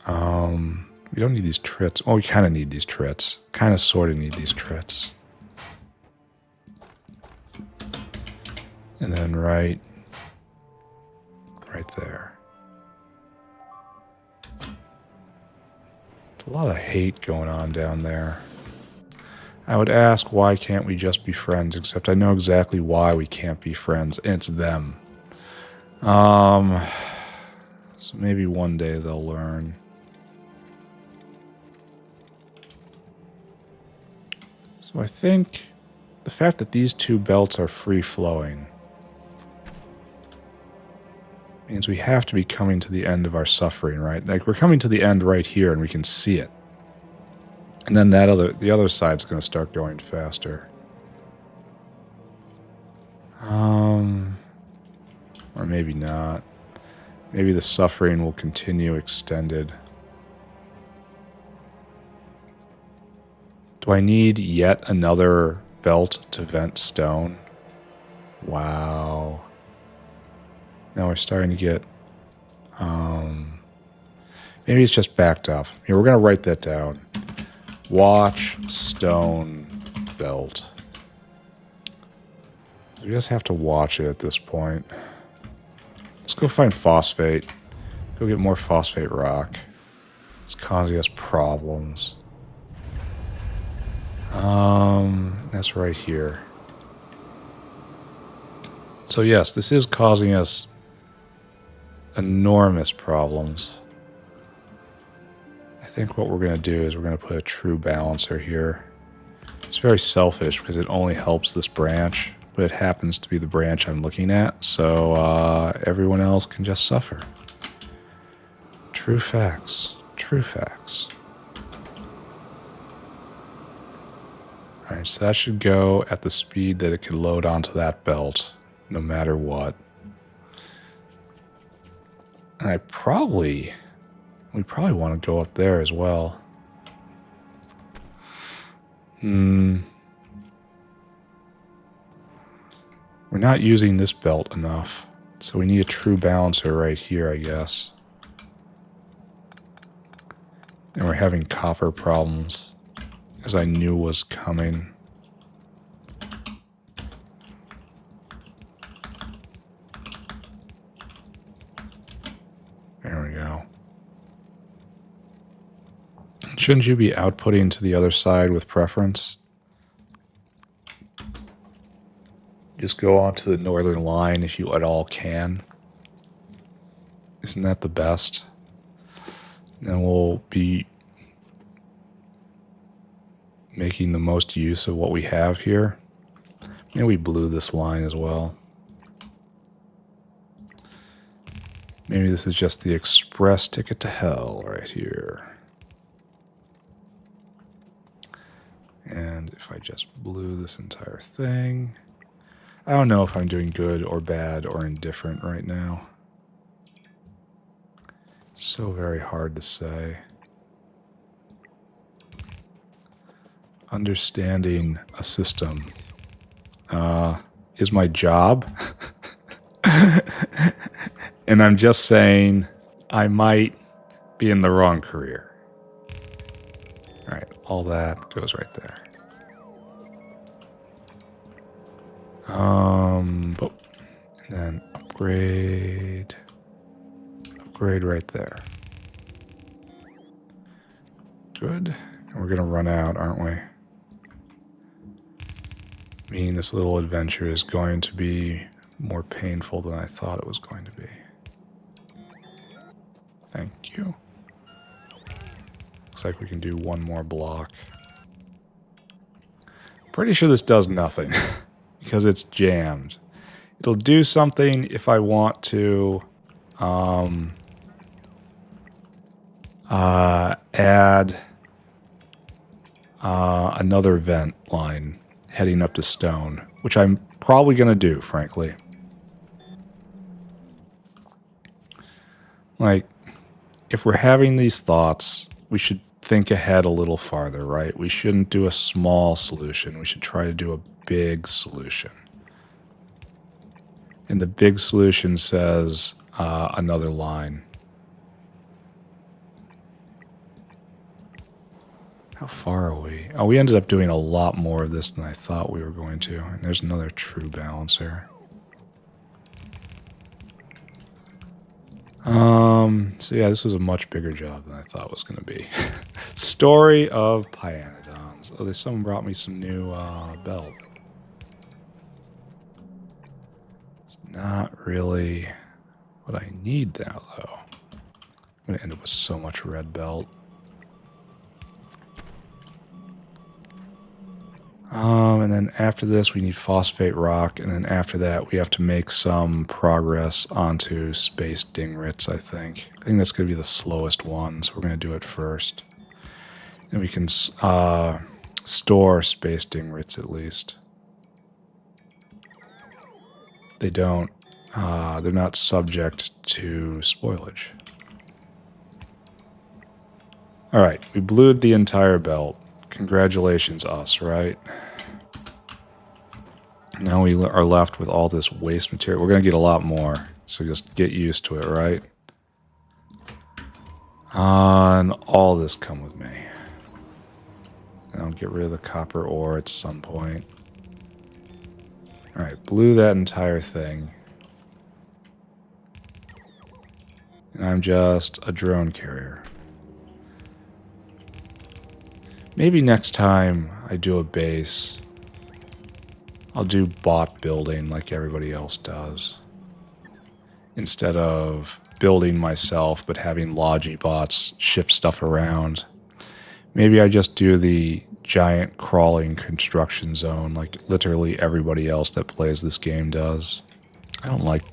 We don't need these trits. Oh, we kind of need these trits. Kind of sort of need these trits. And then right there. A lot of hate going on down there. I would ask, why can't we just be friends? Except I know exactly why we can't be friends. And it's them. So maybe one day they'll learn. So I think the fact that these two belts are free-flowing means we have to be coming to the end of our suffering, right? Like, we're coming to the end right here, and we can see it. And then the other side's going to start going faster. Or maybe not. Maybe the suffering will continue extended. Do I need yet another belt to vent stone? Wow. Now we're starting to get... maybe it's just backed up. Here, we're going to write that down. Watch stone belt. We just have to watch it at this point. Let's go find phosphate. Go get more phosphate rock. It's causing us problems. That's right here. So yes, this is causing us enormous problems. I think what we're going to do is we're going to put a true balancer here. It's very selfish because it only helps this branch, but it happens to be the branch I'm looking at, so everyone else can just suffer. True facts. True facts. Alright, so that should go at the speed that it can load onto that belt, no matter what. And we probably want to go up there as well. We're not using this belt enough, so we need a true balancer right here, I guess. And we're having copper problems, as I knew was coming. There we go. Shouldn't you be outputting to the other side with preference? Just go on to the northern line if you at all can. Isn't that the best? And then we'll be making the most use of what we have here. And we blew this line as well. Maybe this is just the express ticket to hell right here. And if I just blew this entire thing... I don't know if I'm doing good or bad or indifferent right now. So very hard to say. Understanding a system is my job. And I'm just saying I might be in the wrong career. All right, all that goes right there. And then upgrade right there. Good. And we're gonna run out, aren't we? Meaning this little adventure is going to be more painful than I thought it was going to be. Thank you. Looks like we can do one more block. Pretty sure this does nothing because it's jammed. It'll do something if I want to add another vent line heading up to stone, which I'm probably going to do, frankly. Like, if we're having these thoughts, we should think ahead a little farther, right? We shouldn't do a small solution. We should try to do a big solution. And the big solution says another line. How far are we? Oh, we ended up doing a lot more of this than I thought we were going to. And there's another true balancer. So yeah, this is a much bigger job than I thought it was going to be. Story of Pyanodons. Oh, someone brought me some new belt. It's not really what I need now, though. I'm going to end up with so much red belt. And then after this, we need phosphate rock, and then after that, we have to make some progress onto space dingrits, I think. I think that's going to be the slowest one, so we're going to do it first. And we can store space dingrits, at least. They don't, they're not subject to spoilage. Alright, we blued the entire belt. Congratulations, us, right? Now we are left with all this waste material. We're going to get a lot more, so just get used to it, right? And all this come with me. And I'll get rid of the copper ore at some point. Alright, blew that entire thing. And I'm just a drone carrier. Maybe next time I do a base, I'll do bot building like everybody else does. Instead of building myself, but having Logibots shift stuff around. Maybe I just do the giant crawling construction zone like literally everybody else that plays this game does. I don't like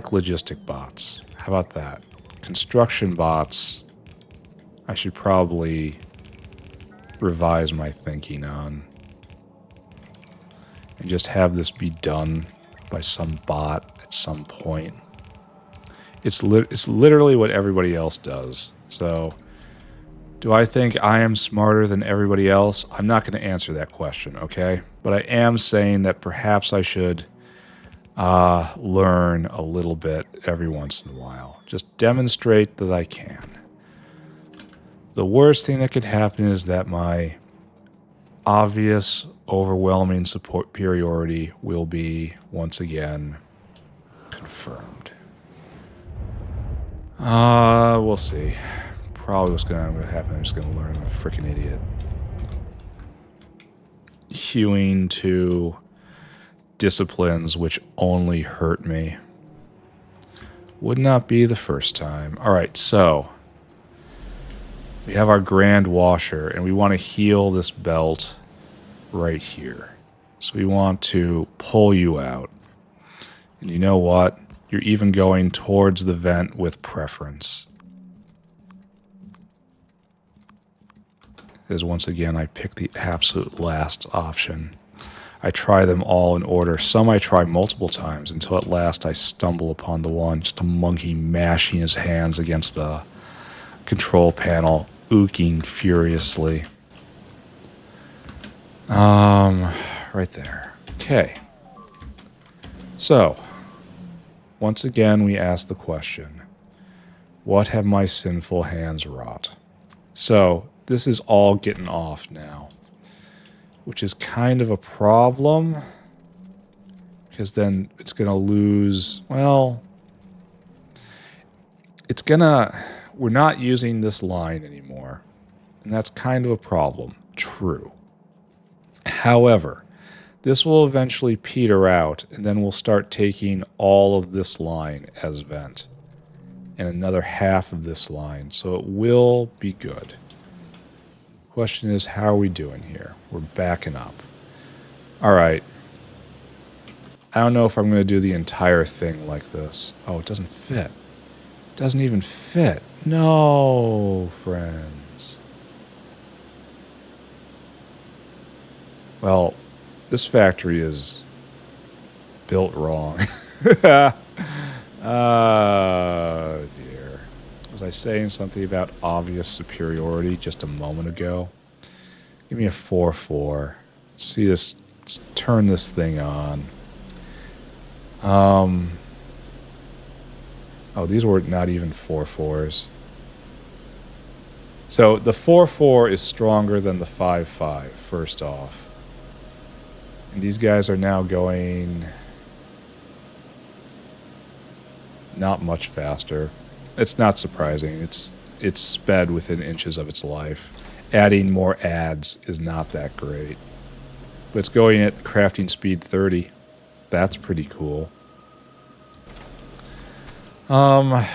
logistic bots. How about that? Construction bots, I should probably revise my thinking on. And just have this be done by some bot at some point. It's literally what everybody else does. So, do I think I am smarter than everybody else? I'm not going to answer that question, okay? But I am saying that perhaps I should learn a little bit every once in a while. Just demonstrate that I can. The worst thing that could happen is that my obvious, overwhelming superiority will be, once again, confirmed. We'll see. Probably what's going to happen. I'm just going to learn I'm a freaking idiot. Hewing to disciplines which only hurt me. Would not be the first time. Alright, so we have our grand washer, and we want to heal this belt right here. So we want to pull you out. And you know what? You're even going towards the vent with preference. Because once again, I pick the absolute last option. I try them all in order. Some I try multiple times until at last I stumble upon the one, just a monkey mashing his hands against the control panel, ooking furiously. Right there. Okay. So, once again we ask the question, what have my sinful hands wrought? So, this is all getting off now, which is kind of a problem, because then it's going to lose, well, we're not using this line anymore, and that's kind of a problem. True. However, this will eventually peter out, and then we'll start taking all of this line as vent, and another half of this line, so it will be good. Question is, how are we doing here? We're backing up. Alright. I don't know if I'm going to do the entire thing like this. Oh, it doesn't fit. It doesn't even fit. No, friends. Well, this factory is built wrong. Oh, dear. Was I saying something about obvious superiority just a moment ago? Give me a 4-4. See this, let's turn this thing on. Oh, these were not even 4-4s. So the 4-4 is stronger than the 5-5, first off. And these guys are now going not much faster. It's not surprising. It's sped within inches of its life. Adding more adds is not that great. But it's going at crafting speed 30. That's pretty cool. I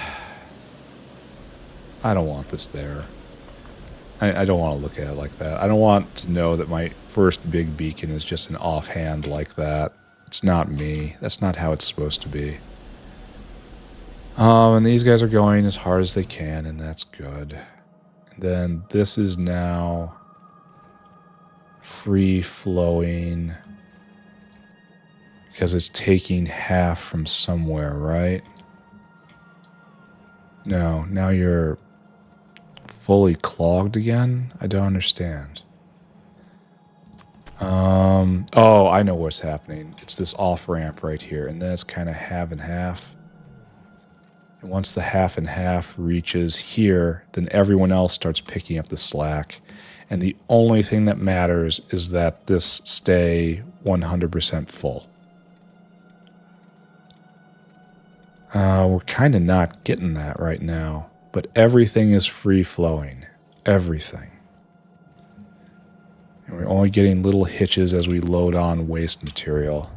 don't want this there. I don't want to look at it like that. I don't want to know that my first big beacon is just an offhand like that. It's not me. That's not how it's supposed to be. And these guys are going as hard as they can, and that's good. And then this is now free-flowing because it's taking half from somewhere, right? No, now you're fully clogged again? I don't understand. Oh, I know what's happening. It's this off-ramp right here, and then it's kind of half and half. And once the half and half reaches here, then everyone else starts picking up the slack. And the only thing that matters is that this stay 100% full. We're kind of not getting that right now. But everything is free-flowing. Everything. And we're only getting little hitches as we load on waste material.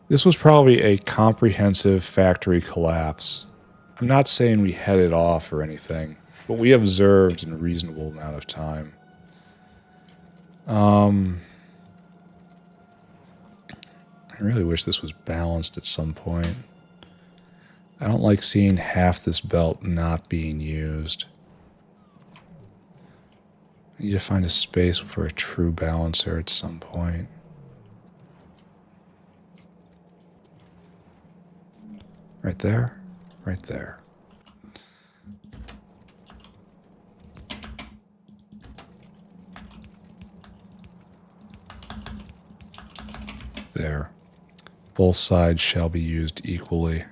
This was probably a comprehensive factory collapse. I'm not saying we headed off or anything, but we observed in a reasonable amount of time. I really wish this was balanced at some point. I don't like seeing half this belt not being used. I need to find a space for a true balancer at some point. Right there, right there. There. Both sides shall be used equally.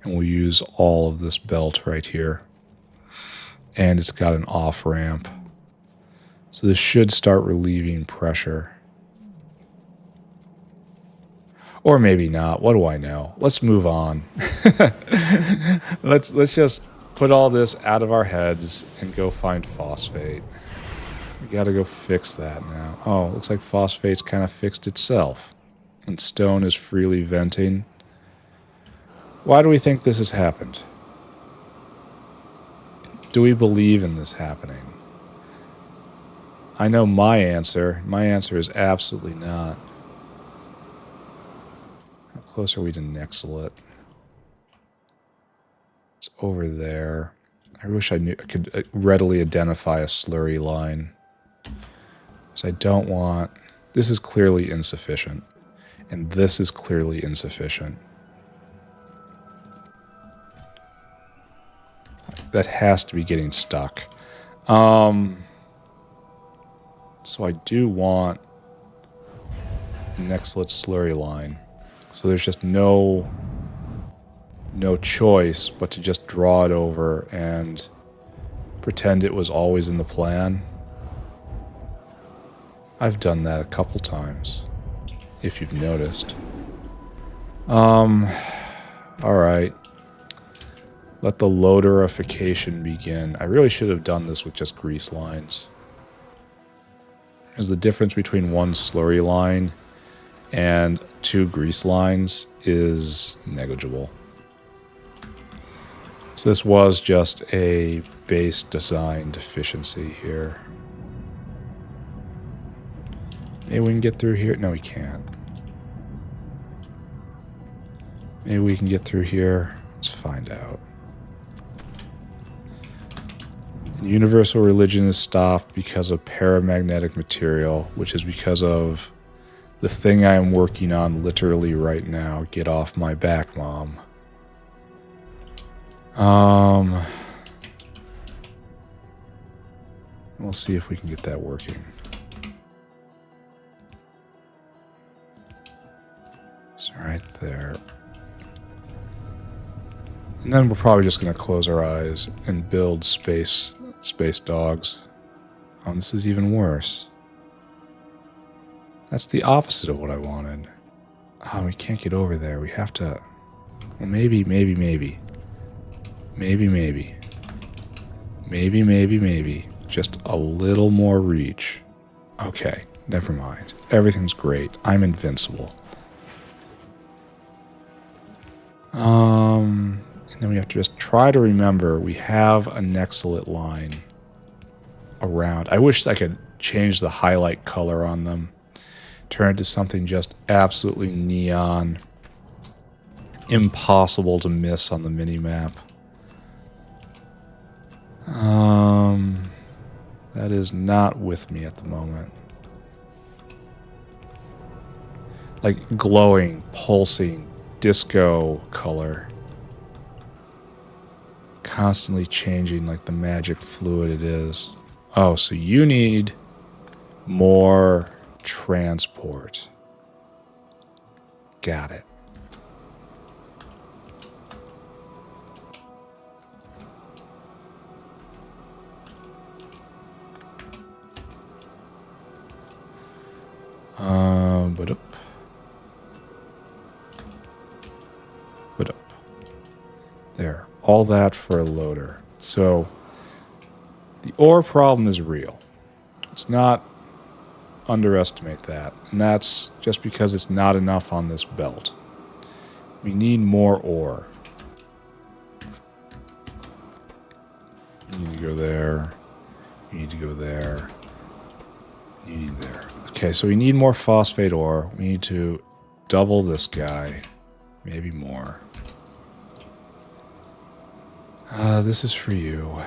And we'll use all of this belt right here. And it's got an off ramp. So this should start relieving pressure. Or maybe not. What do I know? Let's move on. Let's just put all this out of our heads and go find phosphate. We gotta go fix that now. Oh, looks like phosphate's kind of fixed itself. And stone is freely venting. Why do we think this has happened? Do we believe in this happening? I know my answer. My answer is absolutely not. How close are we to Nexalit? It's over there. I wish I could readily identify a slurry line. So I don't want... This is clearly insufficient. And this is clearly insufficient. That has to be getting stuck. So I do want Nexalit slurry line. So there's just no choice but to just draw it over and pretend it was always in the plan. I've done that a couple times, if you've noticed. Alright. Let the loaderification begin. I really should have done this with just grease lines. Because the difference between one slurry line and 2 grease lines is negligible. So this was just a base design deficiency here. Maybe we can get through here. No, we can't. Maybe we can get through here. Let's find out. And universal religion is stopped because of paramagnetic material, which is because of the thing I am working on literally right now. Get off my back, Mom. We'll see if we can get that working. It's right there. And then we're probably just going to close our eyes and build space dogs. Oh, this is even worse. That's the opposite of what I wanted. Oh, we can't get over there. We have to... Well, maybe. Maybe. Just a little more reach. Okay, never mind. Everything's great. I'm invincible. And then we have to just try to remember we have a Nexalit line around. I wish I could change the highlight color on them. Turn it to something just absolutely neon. Impossible to miss on the mini-map. That is not with me at the moment. Like glowing, pulsing, disco color. Constantly changing like the magic fluid it is. Oh, so you need more transport. Got it. But up. There. All that for a loader. So the ore problem is real. Let's not underestimate that. And that's just because it's not enough on this belt. We need more ore. You need to go there. You need to go there. You need there. Okay, so we need more phosphate ore. We need to double this guy. Maybe more. This is for you.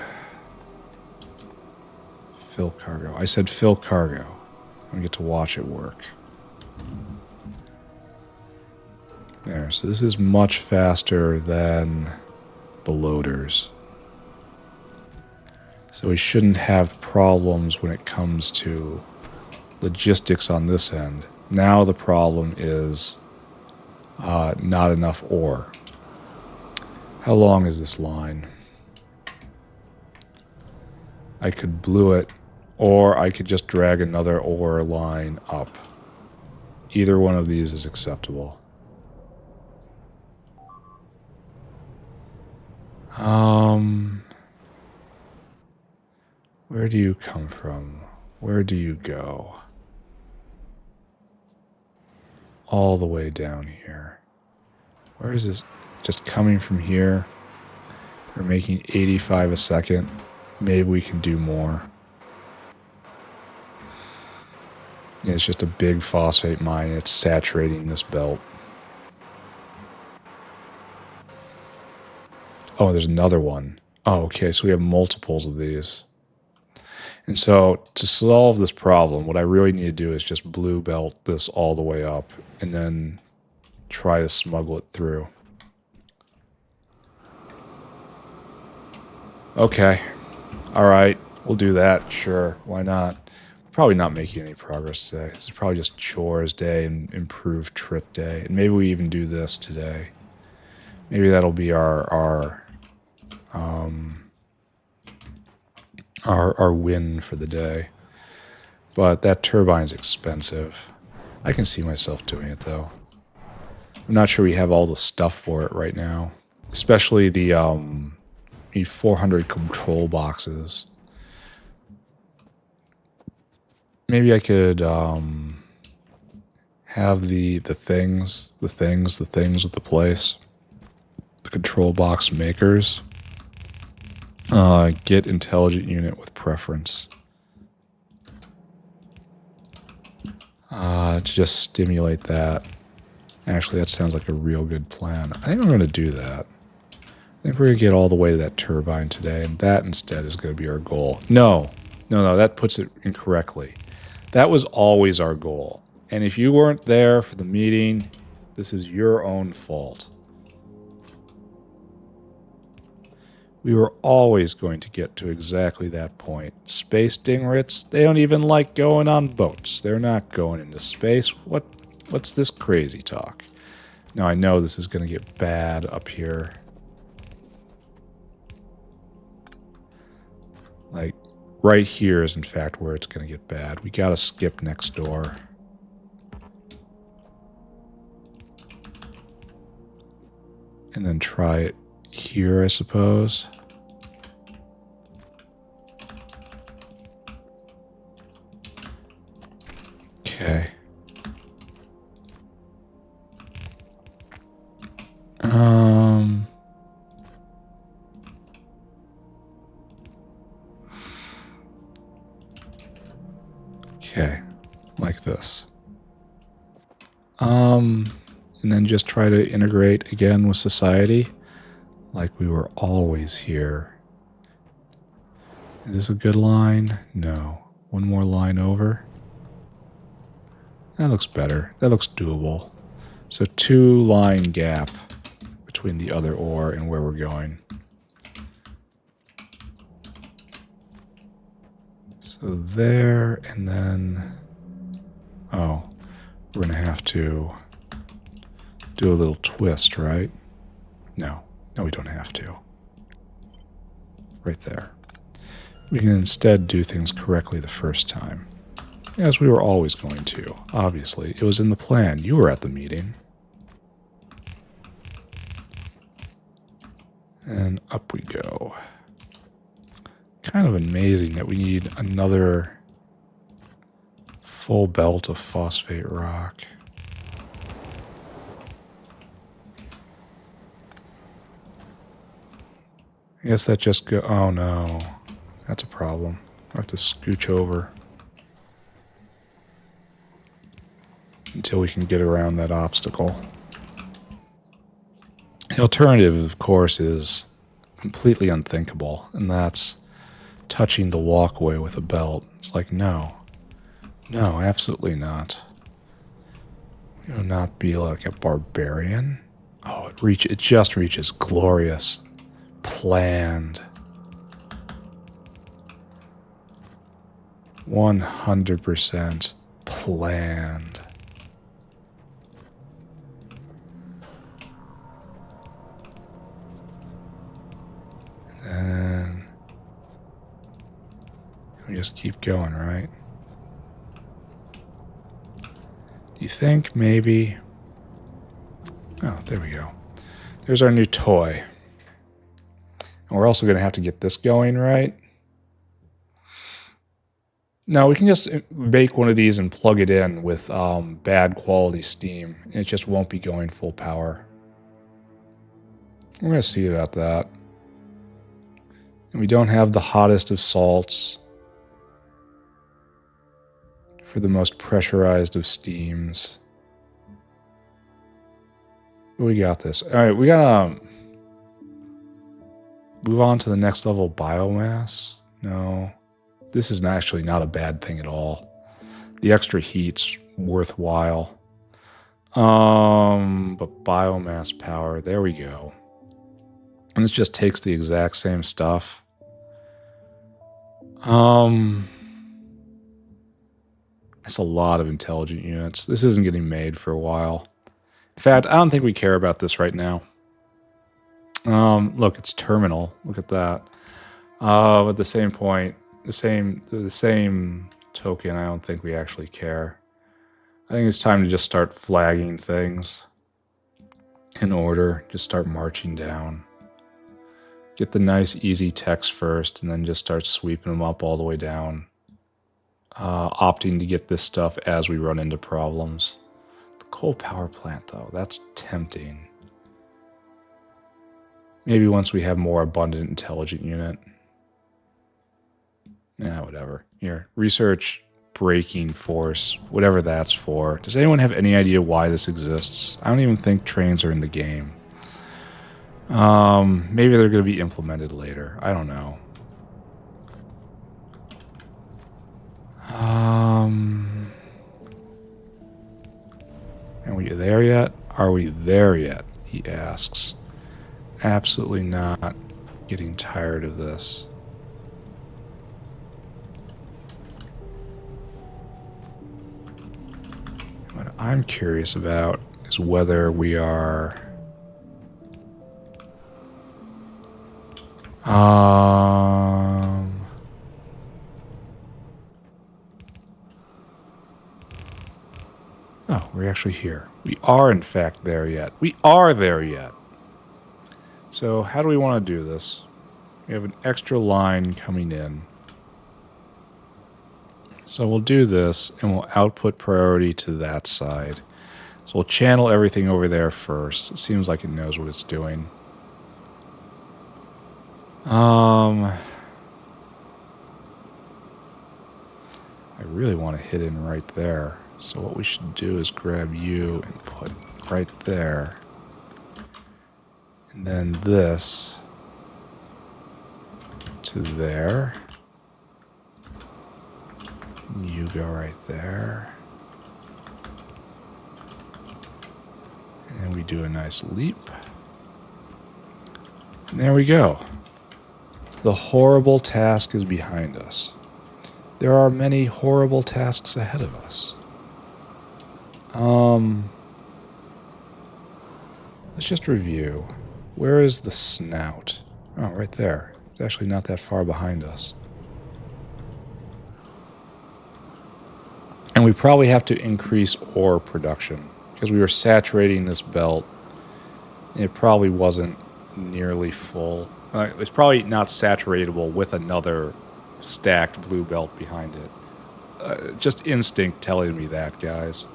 Fill cargo. I said fill cargo. I get to watch it work. There, so this is much faster than the loaders. So we shouldn't have problems when it comes to logistics on this end. Now the problem is not enough ore. How long is this line? I could blue it, or I could just drag another ore line up. Either one of these is acceptable. Where do you come from? Where do you go? All the way down here. Where is this? Just coming from here? We're making 85 a second. Maybe we can do more. Yeah, it's just a big phosphate mine. It's saturating this belt. Oh, there's another one. Oh, okay, so we have multiples of these. And so to solve this problem, what I really need to do is just blue belt this all the way up and then try to smuggle it through. Okay. All right. We'll do that. Sure. Why not? Probably not making any progress today. This is probably just chores day and improved Trit day. And maybe we even do this today. Maybe that'll be our win for the day. But that turbine's expensive. I can see myself doing it though. I'm not sure we have all the stuff for it right now. Especially the need 400 control boxes. Maybe I could have the things with the place. The control box makers. Get intelligent unit with preference. To just stimulate that. Actually, that sounds like a real good plan. I think I'm going to do that. I think we're going to get all the way to that turbine today, and that instead is going to be our goal. No, that puts it incorrectly. That was always our goal. And if you weren't there for the meeting, this is your own fault. We were always going to get to exactly that point. Space dingrits, they don't even like going on boats. They're not going into space. What's this crazy talk? Now I know this is going to get bad up here. Like, right here is in fact where it's going to get bad. We got to skip next door. And then try it here, I suppose. Okay. Okay, like this. And then just try to integrate again with society, like we were always here. Is this a good line? No. One more line over. That looks better. That looks doable. So 2-line gap between the other ore and where we're going. So there, and then... Oh, we're going to have to do a little twist, right? No, we don't have to. Right there. We can instead do things correctly the first time. As we were always going to, obviously. It was in the plan. You were at the meeting. And up we go. Kind of amazing that we need another full belt of phosphate rock. I guess that just go... Oh, no. That's a problem. I have to scooch over until we can get around that obstacle. The alternative, of course, is completely unthinkable, and that's touching the walkway with a belt. It's like, no. No, absolutely not. You will not be like a barbarian. Oh, it just reaches glorious. Planned. 100% planned. And we just keep going, right? Do you think maybe... Oh, there we go. There's our new toy. And we're also going to have to get this going, right? No, we can just make one of these and plug it in with bad quality steam. And it just won't be going full power. We're going to see about that. And we don't have the hottest of salts for the most pressurized of steams. But we got this. All right, we got to move on to the next level biomass. No, this is actually not a bad thing at all. The extra heat's worthwhile. But biomass power, there we go. And this just takes the exact same stuff. That's a lot of intelligent units. This isn't getting made for a while. In fact, I don't think we care about this right now. Look, it's terminal. Look at that. At the same point, the same token, I don't think we actually care. I think it's time to just start flagging things in order. Just start marching down. Get the nice, easy text first, and then just start sweeping them up all the way down. Opting to get this stuff as we run into problems. The coal power plant, though, that's tempting. Maybe once we have more abundant intelligent unit. Whatever. Here, research braking force, whatever that's for. Does anyone have any idea why this exists? I don't even think trains are in the game. Maybe they're going to be implemented later. I don't know. Are we there yet? Are we there yet? He asks. Absolutely not. Getting tired of this. What I'm curious about is whether we are... Oh, we're actually here. We are, in fact, there yet. We are there yet. So, how do we want to do this? We have an extra line coming in. So we'll do this, and we'll output priority to that side. So we'll channel everything over there first. It seems like it knows what it's doing. I really want to hit in right there. So what we should do is grab you and put right there. And then this to there. You go right there. And then we do a nice leap. And there we go. The horrible task is behind us. There are many horrible tasks ahead of us. Let's just review. Where is the snout? Oh, right there. It's actually not that far behind us. And we probably have to increase ore production because we were saturating this belt. It probably wasn't nearly full. It's probably not saturatable with another stacked blue belt behind it. Just instinct telling me that, guys.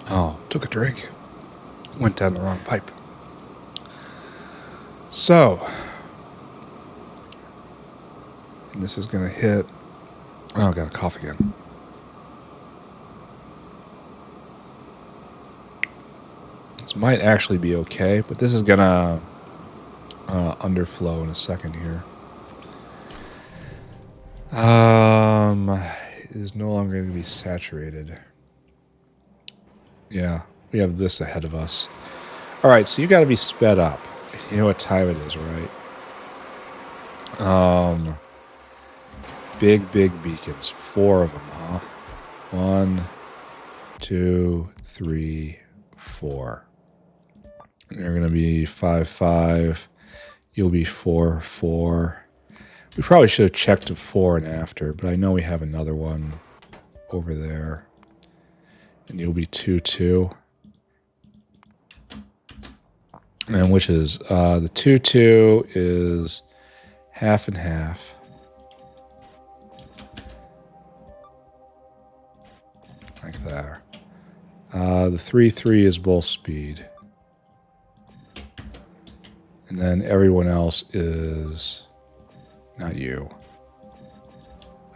Oh, took a drink. Went down the wrong pipe. So, and this is going to hit... Oh, I got a cough again. This might actually be okay, but this is going to underflow in a second here. It is no longer going to be saturated. Yeah, we have this ahead of us. All right, so you got to be sped up. You know what time it is, right? Big beacons. 4 of them, huh? 1, 2, 3, 4. They're going to be 5, 5. You'll be 4, 4. We probably should have checked to 4 and after, but I know we have another one over there. And you'll be 2, 2. And which is, the 2, 2 is half and half. Like there. The 3, 3 is both speed. And then everyone else is, not you,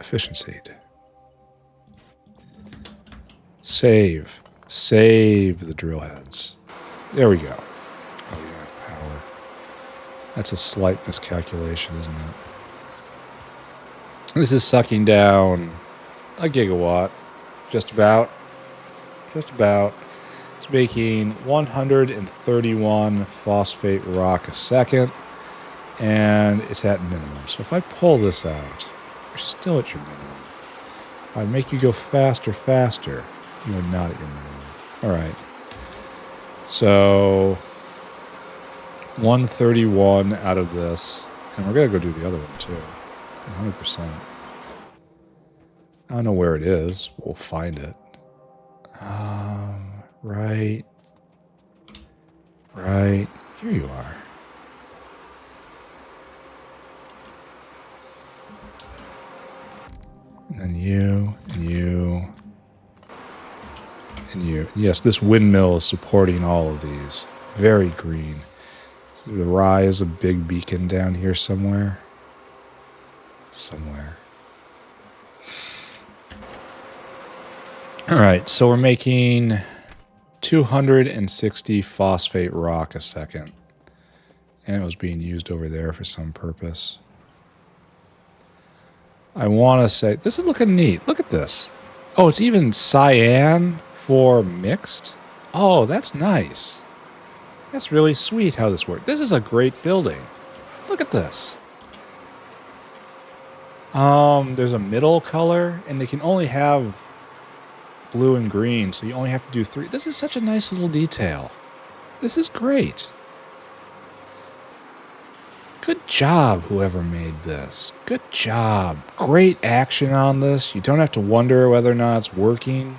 efficiency. Save. Save the drill heads. There we go. Oh, you have power. That's a slight miscalculation, isn't it? This is sucking down a gigawatt. Just about. Just about. It's making 131 phosphate rock a second. And it's at minimum. So if I pull this out, you're still at your minimum. If I make you go faster, faster, you are not at your minimum. All right. So 131 out of this. And we're going to go do the other one too. 100%. I don't know where it is. We'll find it. Right. Right. Here you are. And then you, and you, and you. Yes, this windmill is supporting all of these. Very green. So the rye is a big beacon down here somewhere. Somewhere. All right, so we're making 260 phosphate rock a second. And it was being used over there for some purpose. I want to say, this is looking neat. Look at this. Oh, it's even cyan for mixed. Oh, that's nice. That's really sweet how this works. This is a great building. Look at this. There's a middle color, and they can only have blue and green, so you only have to do 3. This is such a nice little detail. This is great. Good job, whoever made this. Good job. Great action on this. You don't have to wonder whether or not it's working.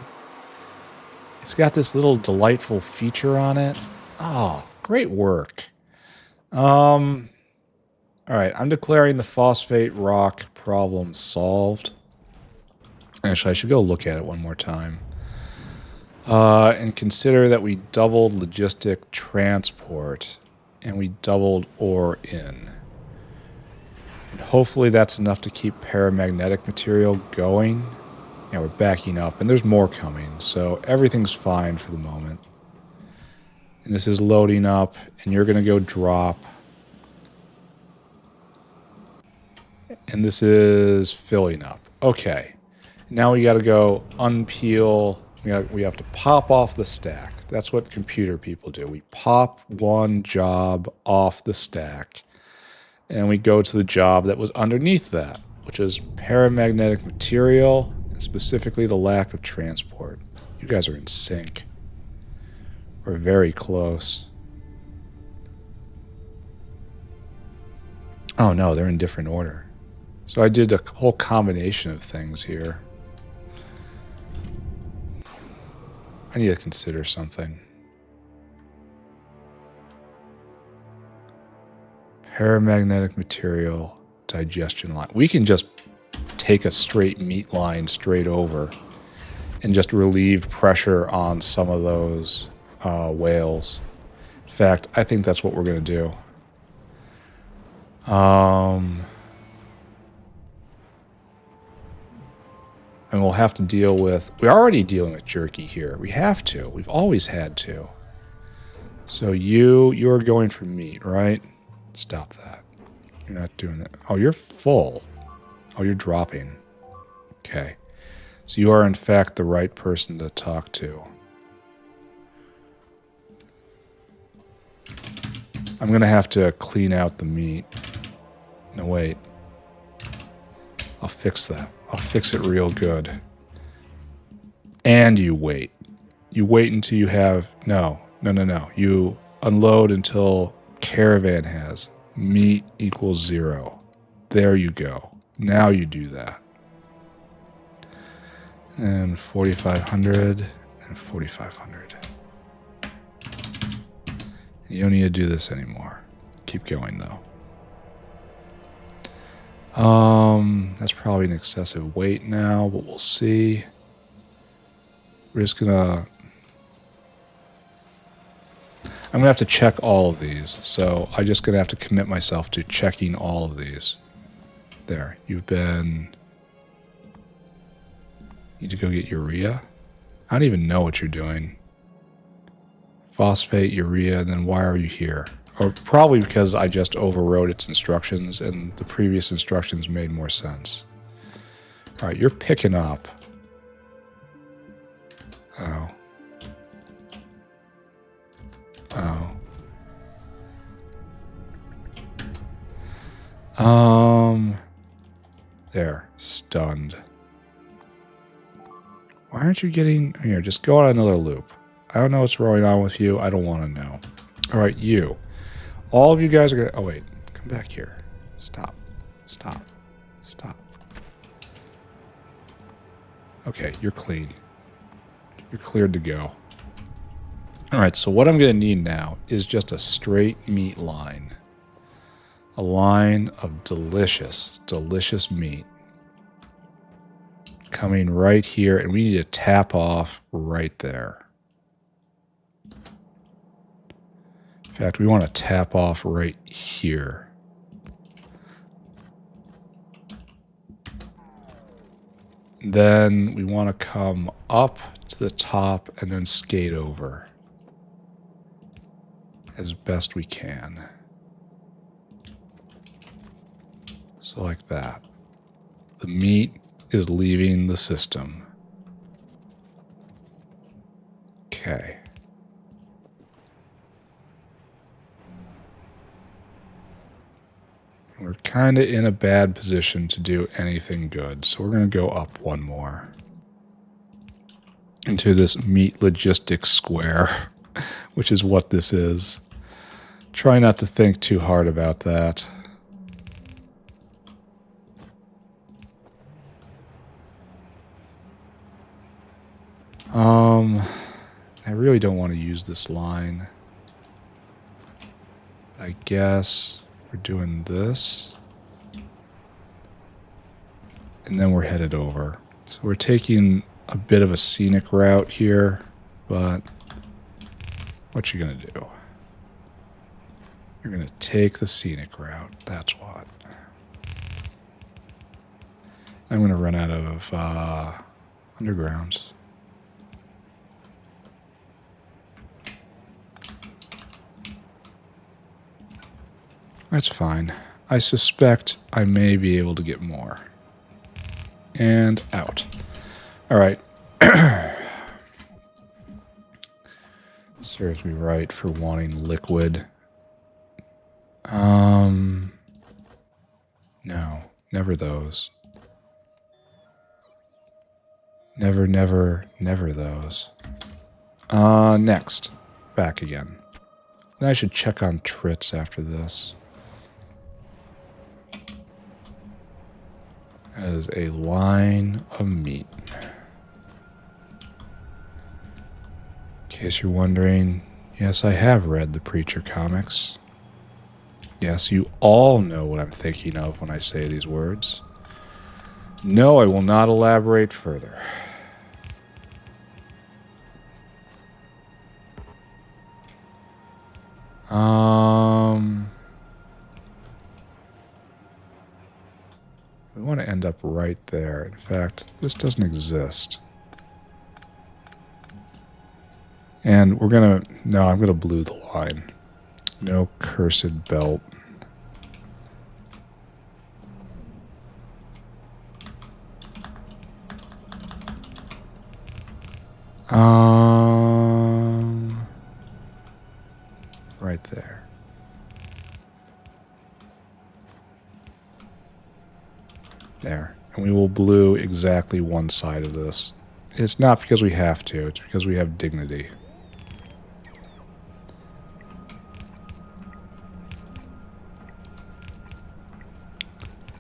It's got this little delightful feature on it. Oh, great work. All right, I'm declaring the phosphate rock problem solved. Actually, I should go look at it one more time. And consider that we doubled logistic transport and we doubled ore in. And hopefully that's enough to keep paramagnetic material going. Yeah, we're backing up and there's more coming. So everything's fine for the moment. And this is loading up and you're going to go drop. And this is filling up. Okay. Now we got to go unpeel. We have to pop off the stack. That's what computer people do. We pop one job off the stack. And we go to the job that was underneath that, which is paramagnetic material, and specifically the lack of transport. You guys are in sync. We're very close. Oh no, they're in different order. So I did a whole combination of things here. I need to consider something. Paramagnetic material digestion line. We can just take a straight meat line straight over and just relieve pressure on some of those whales. In fact, I think that's what we're going to do. And we'll have to deal with... We're already dealing with jerky here. We have to. We've always had to. So you're going for meat, right? Stop that. You're not doing that. Oh, you're full. Oh, you're dropping. Okay. So you are, in fact, the right person to talk to. I'm going to have to clean out the meat. No, wait. I'll fix that. I'll fix it real good. And you wait. You wait until you have... No. You unload until caravan has meat equals 0. There you go. Now you do that. And 4,500 and 4,500. You don't need to do this anymore. Keep going, though. That's probably an excessive weight now, but we'll see. We're just gonna... I'm gonna have to check all of these, so I'm just gonna have to commit myself to checking all of these. There, you've been... Need to go get urea? I don't even know what you're doing. Phosphate, urea, and then why are you here? Or probably because I just overrode its instructions and the previous instructions made more sense. Alright, you're picking up. Oh. There. Stunned. Why aren't you getting... Here, just go on another loop. I don't know what's going on with you. I don't want to know. Alright, you. All of you guys are going to... Oh, wait. Come back here. Stop. Stop. Stop. Okay, you're clean. You're cleared to go. Alright, so what I'm going to need now is just a straight meat line. A line of delicious, delicious meat. Coming right here, and we need to tap off right there. In fact, we want to tap off right here. Then we want to come up to the top and then skate over as best we can. So like that. The meat is leaving the system. Okay. We're kind of in a bad position to do anything good, so we're going to go up one more into this meat logistics square, which is what this is. Try not to think too hard about that. I really don't want to use this line. I guess we're doing this. And then we're headed over. So we're taking a bit of a scenic route here, but what you gonna do? You're gonna take the scenic route. That's what. I'm gonna run out of undergrounds. That's fine. I suspect I may be able to get more. And out. Alright. Serves me right for wanting liquid. No. Never those. Never, never, never those. Next. Back again. Then I should check on Trits after this. As a line of meat. In case you're wondering, yes, I have read the Preacher comics. Yes, you all know what I'm thinking of when I say these words. No, I will not elaborate further. We want to end up right there. In fact, this doesn't exist. And we're going to... No, I'm going to blue the line. No cursed belt. Right there. There. And we will blue exactly one side of this. It's not because we have to, it's because we have dignity.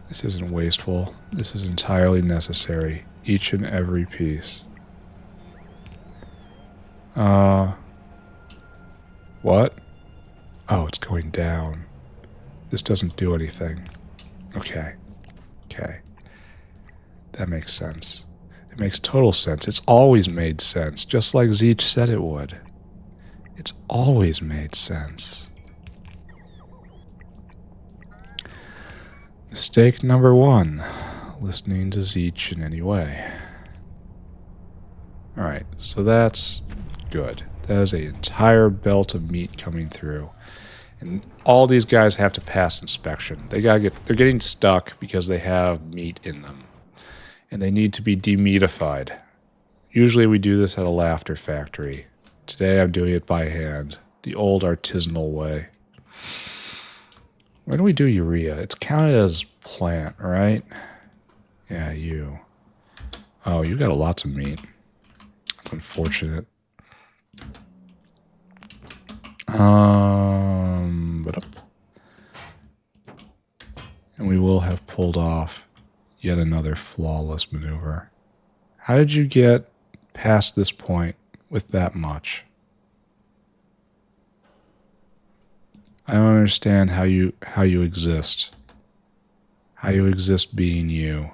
This isn't wasteful. This is entirely necessary. Each and every piece. What? Oh, it's going down. This doesn't do anything. Okay. Okay. That makes sense. It makes total sense. It's always made sense, just like Zeech said it would. It's always made sense. Mistake number 1. Listening to Zeech in any way. Alright, so that's good. That is an entire belt of meat coming through. And all these guys have to pass inspection. They're getting stuck because they have meat in them. And they need to be demeatified. Usually we do this at a laughter factory. Today I'm doing it by hand. The old artisanal way. When do we do urea? It's counted as plant, right? Yeah, you. Oh, you got lots of meat. That's unfortunate. And we will have pulled off yet another flawless maneuver. How did you get past this point with that much? I don't understand how you exist. How you exist being you.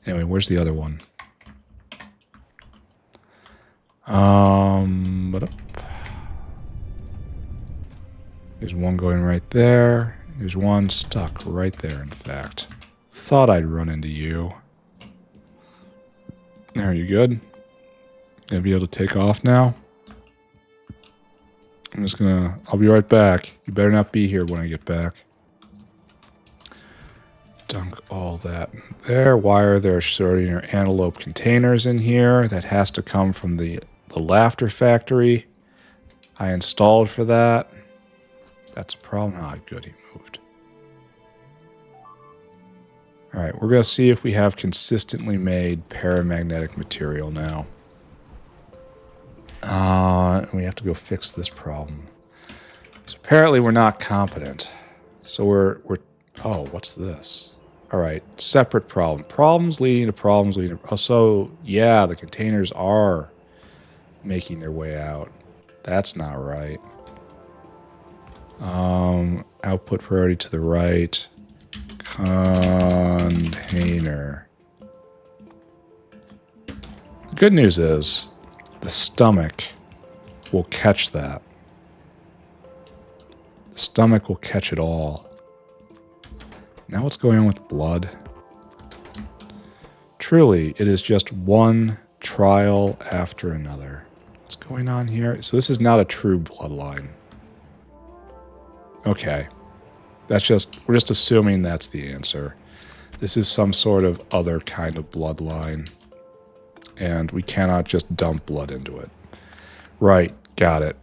Anyway, where's the other one? There's one going right there. There's one stuck right there, in fact. Thought I'd run into you. Are you good? Gonna be able to take off now? I'll be right back. You better not be here when I get back. Dunk all that in there. Why are there sorting or antelope containers in here? That has to come from the laughter factory. I installed for that. That's a problem. Ah, good, he moved. Alright, we're going to see if we have consistently made paramagnetic material now. We have to go fix this problem. So apparently we're not competent. So we're oh, what's this? Alright, separate problem. Problems leading to problems leading to... Oh, so, yeah, the containers are making their way out. That's not right. Output priority to the right. Container. The good news is the stomach will catch that. The stomach will catch it all. Now what's going on with blood? Truly, it is just one trial after another. What's going on here? So this is not a true bloodline. Okay. We're just assuming that's the answer. This is some sort of other kind of bloodline. And we cannot just dump blood into it. Right, got it.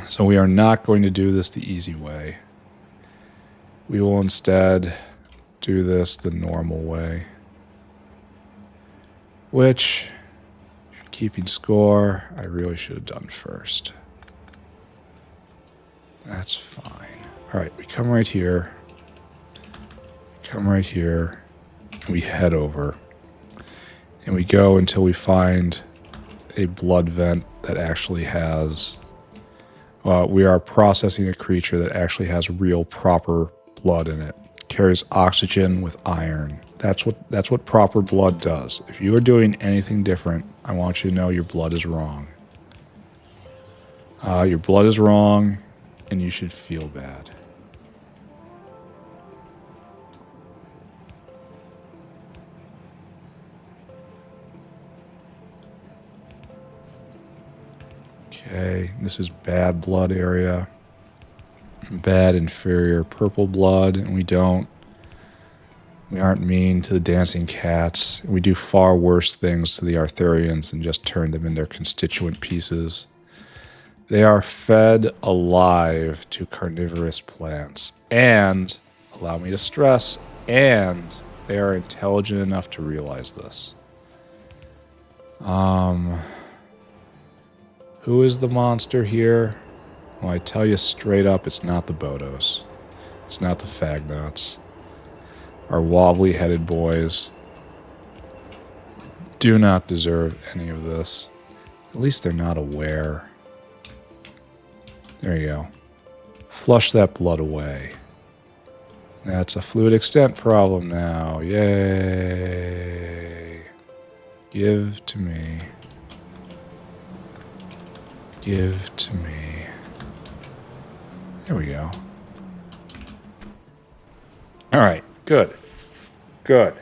So we are not going to do this the easy way. We will instead do this the normal way. Which, if you're keeping score, I really should have done first. That's fine. Alright, we come right here. Come right here. And we head over. And we go until we find a blood vent that actually has... we are processing a creature that actually has real proper blood in it. Carries oxygen with iron. That's what proper blood does. If you are doing anything different, I want you to know your blood is wrong. Your blood is wrong. and you should feel bad. Okay, this is bad blood area. Bad inferior purple blood, and we aren't mean to the dancing cats. We do far worse things to the Arthurians than just turn them in their constituent pieces. They are fed alive to carnivorous plants. And, allow me to stress, and they are intelligent enough to realize this. Who is the monster here? Well, I tell you straight up, it's not the Bodos. It's not the Fagnots. Our wobbly-headed boys do not deserve any of this. At least they're not aware. There you go. Flush that blood away. That's a fluid extent problem now. Yay. Give to me. Give to me. There we go. All right. Good. Good.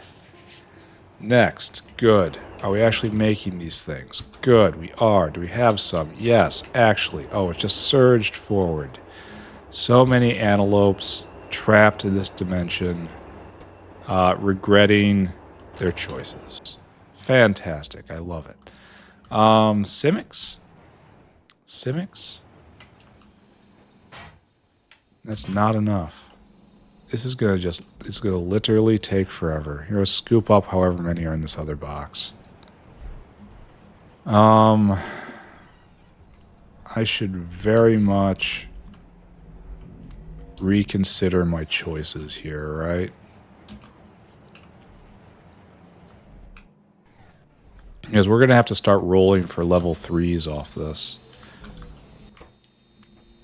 Next. Good. Are we actually making these things? Good. We are. Do we have some? Yes, actually. Oh, it just surged forward. So many antelopes trapped in this dimension, regretting their choices. Fantastic. I love it. Simics? Simics? That's not enough. This is gonna it's gonna literally take forever. Here, let's scoop up however many are in this other box. I should very much reconsider my choices here, right? Because we're gonna have to start rolling for level 3s off this.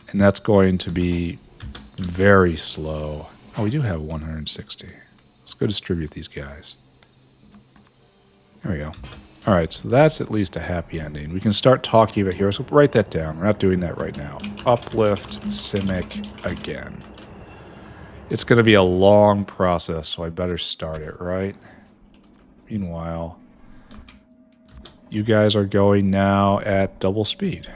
And that's going to be very slow. Oh, we do have 160. Let's go distribute these guys. There we go. All right, so that's at least a happy ending. We can start talking about heroes. So write that down. We're not doing that right now. Uplift Simic again. It's going to be a long process, so I better start it, right? Meanwhile, you guys are going now at double speed.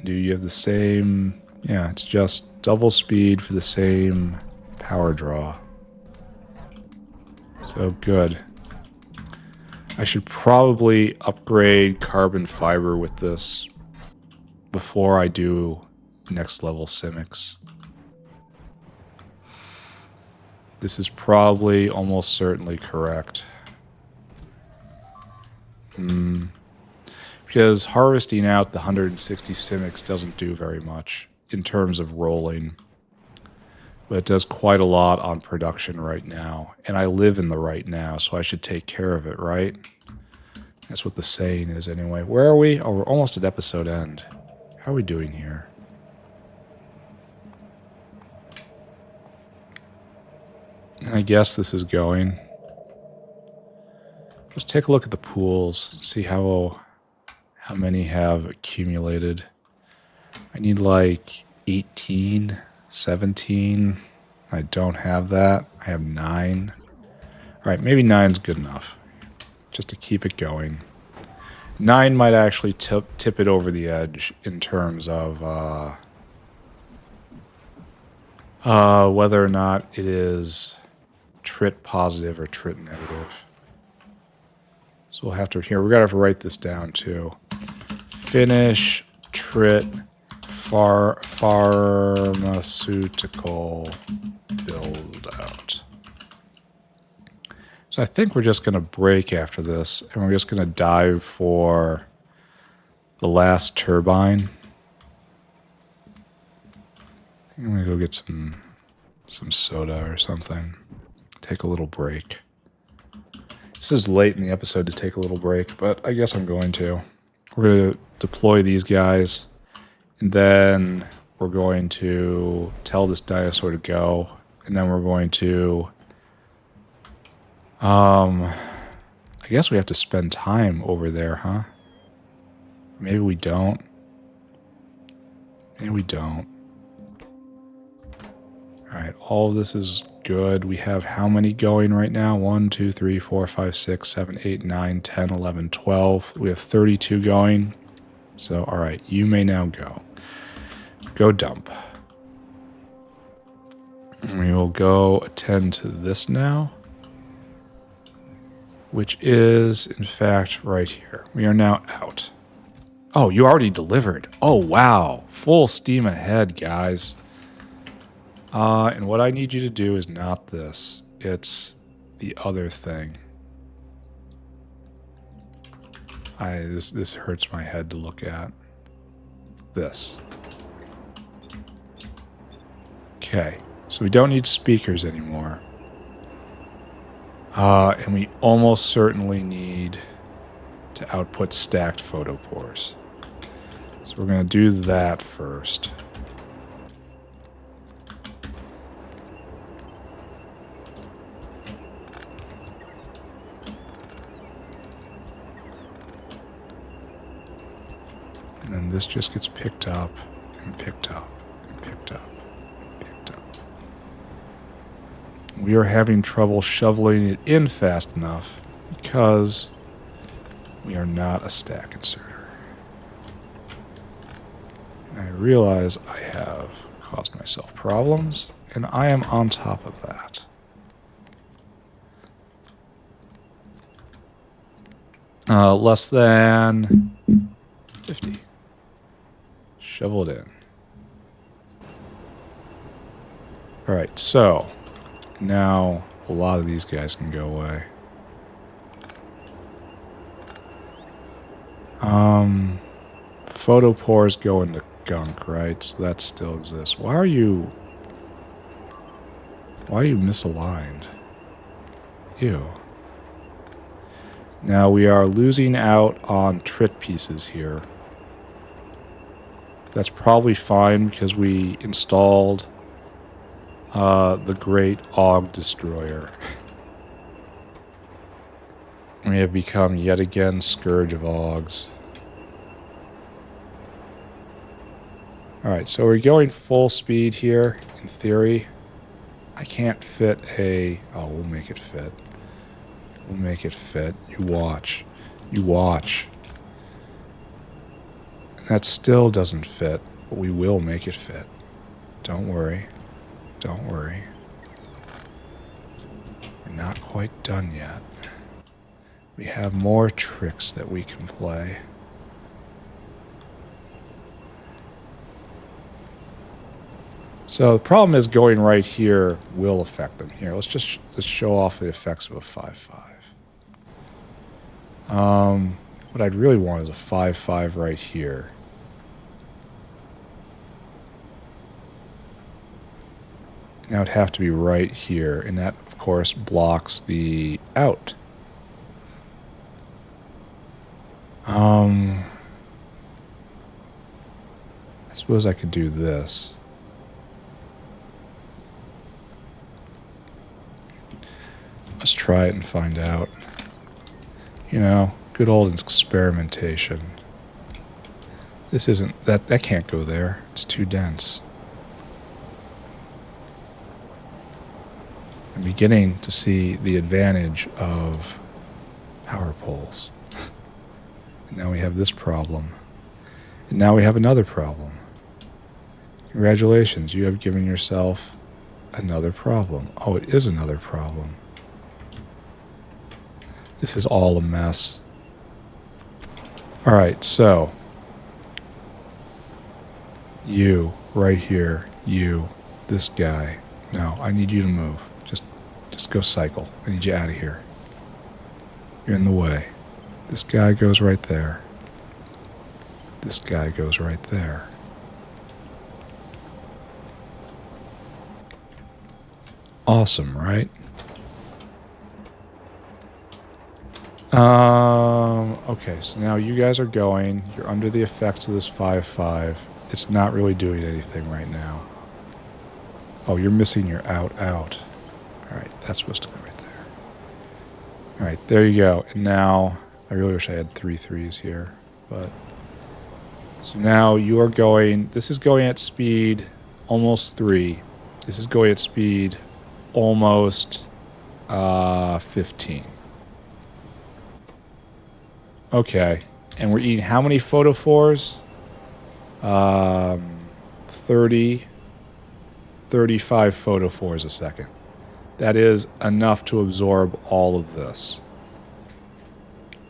Do you have the same... Yeah, it's just double speed for the same power draw. So good. I should probably upgrade carbon fiber with this before I do next level Simics. This is probably almost certainly correct. Because harvesting out the 160 Simics doesn't do very much in terms of rolling. But it does quite a lot on production right now. And I live in the right now, so I should take care of it, right? That's what the saying is anyway. Where are we? Oh, we're almost at episode end. How are we doing here? And I guess this is going. Let's take a look at the pools. See how many have accumulated. I need like 18, 17. I don't have that. I have 9. All right, maybe 9's good enough. Just to keep it going. 9 might actually tip it over the edge in terms of whether or not it is Trit positive or Trit negative. So we'll have to, we're gonna have to write this down too. Finish Trit pharmaceutical build out. So I think we're just going to break after this, and we're just going to dive for the last turbine. I'm going to go get some soda or something. Take a little break. This is late in the episode to take a little break, but I guess I'm going to. We're going to deploy these guys, and then we're going to tell this dinosaur to go, and then we're going to... I guess we have to spend time over there, huh? Maybe we don't. Maybe we don't. Alright, all of this is good. We have how many going right now? 1, 2, 3, 4, 5, 6, 7, 8, 9, 10, 11, 12. We have 32 going. So, alright, you may now go. Go dump. We will go attend to this now, which is, in fact, right here. We are now out. Oh, you already delivered. Oh, wow. Full steam ahead, guys. And what I need you to do is not this. It's the other thing. This hurts my head to look at. This. Okay. So we don't need speakers anymore. And we almost certainly need to output stacked photopores. So we're going to do that first. And then this just gets picked up and picked up and picked up and picked up. We are having trouble shoveling it in fast enough because we are not a stack inserter. And I realize I have caused myself problems, and I am on top of that. Less than 50. Shovel it in. Alright, so now a lot of these guys can go away. Photopores go into gunk, right? So that still exists. Why are you misaligned? Ew. Now we are losing out on Trit pieces here. That's probably fine because we installed the Great Aug Destroyer. We have become yet again Scourge of Augs. Alright, so we're going full speed here, in theory. I can't fit a... Oh, we'll make it fit. We'll make it fit. You watch. You watch. And that still doesn't fit, but we will make it fit. Don't worry. Don't worry. We're not quite done yet. We have more tricks that we can play. So the problem is going right here will affect them. Here, let's show off the effects of a 5-5. What I'd really want is a 5-5 right here. Now it'd have to be right here, and that, of course, blocks the out. I suppose I could do this. Let's try it and find out. You know, good old experimentation. This isn't... That can't go there. It's too dense. I'm beginning to see the advantage of power poles. And now we have this problem. And now we have another problem. Congratulations, you have given yourself another problem. Oh, it is another problem. This is all a mess. Alright, so you, right here, you, this guy. No, I need you to move. Just go cycle. I need you out of here. You're in the way. This guy goes right there. This guy goes right there. Awesome, right? Okay, so now you guys are going. You're under the effects of this 5-5. It's not really doing anything right now. Oh, you're missing your out. Alright, that's supposed to go right there. Alright, there you go. And now, I really wish I had 3 3s here, but... So now you are going... This is going at speed almost 3. This is going at speed almost 15. Okay. And we're eating how many photophores? 30, 35 photophores a second. That is enough to absorb all of this.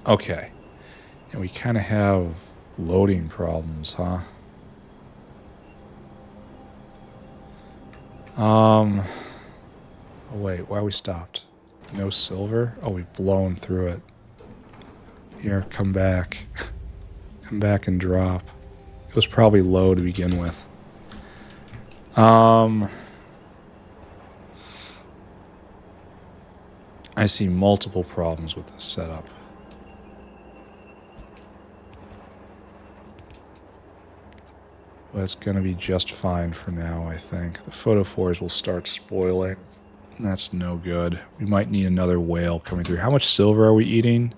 Okay. And we kind of have loading problems, huh? Oh wait, why we stopped? No silver? Oh, we've blown through it. Here, come back. Come back and drop. It was probably low to begin with. I see multiple problems with this setup. But it's going to be just fine for now, I think. The photophores will start spoiling. That's no good. We might need another whale coming through. How much silver are we eating?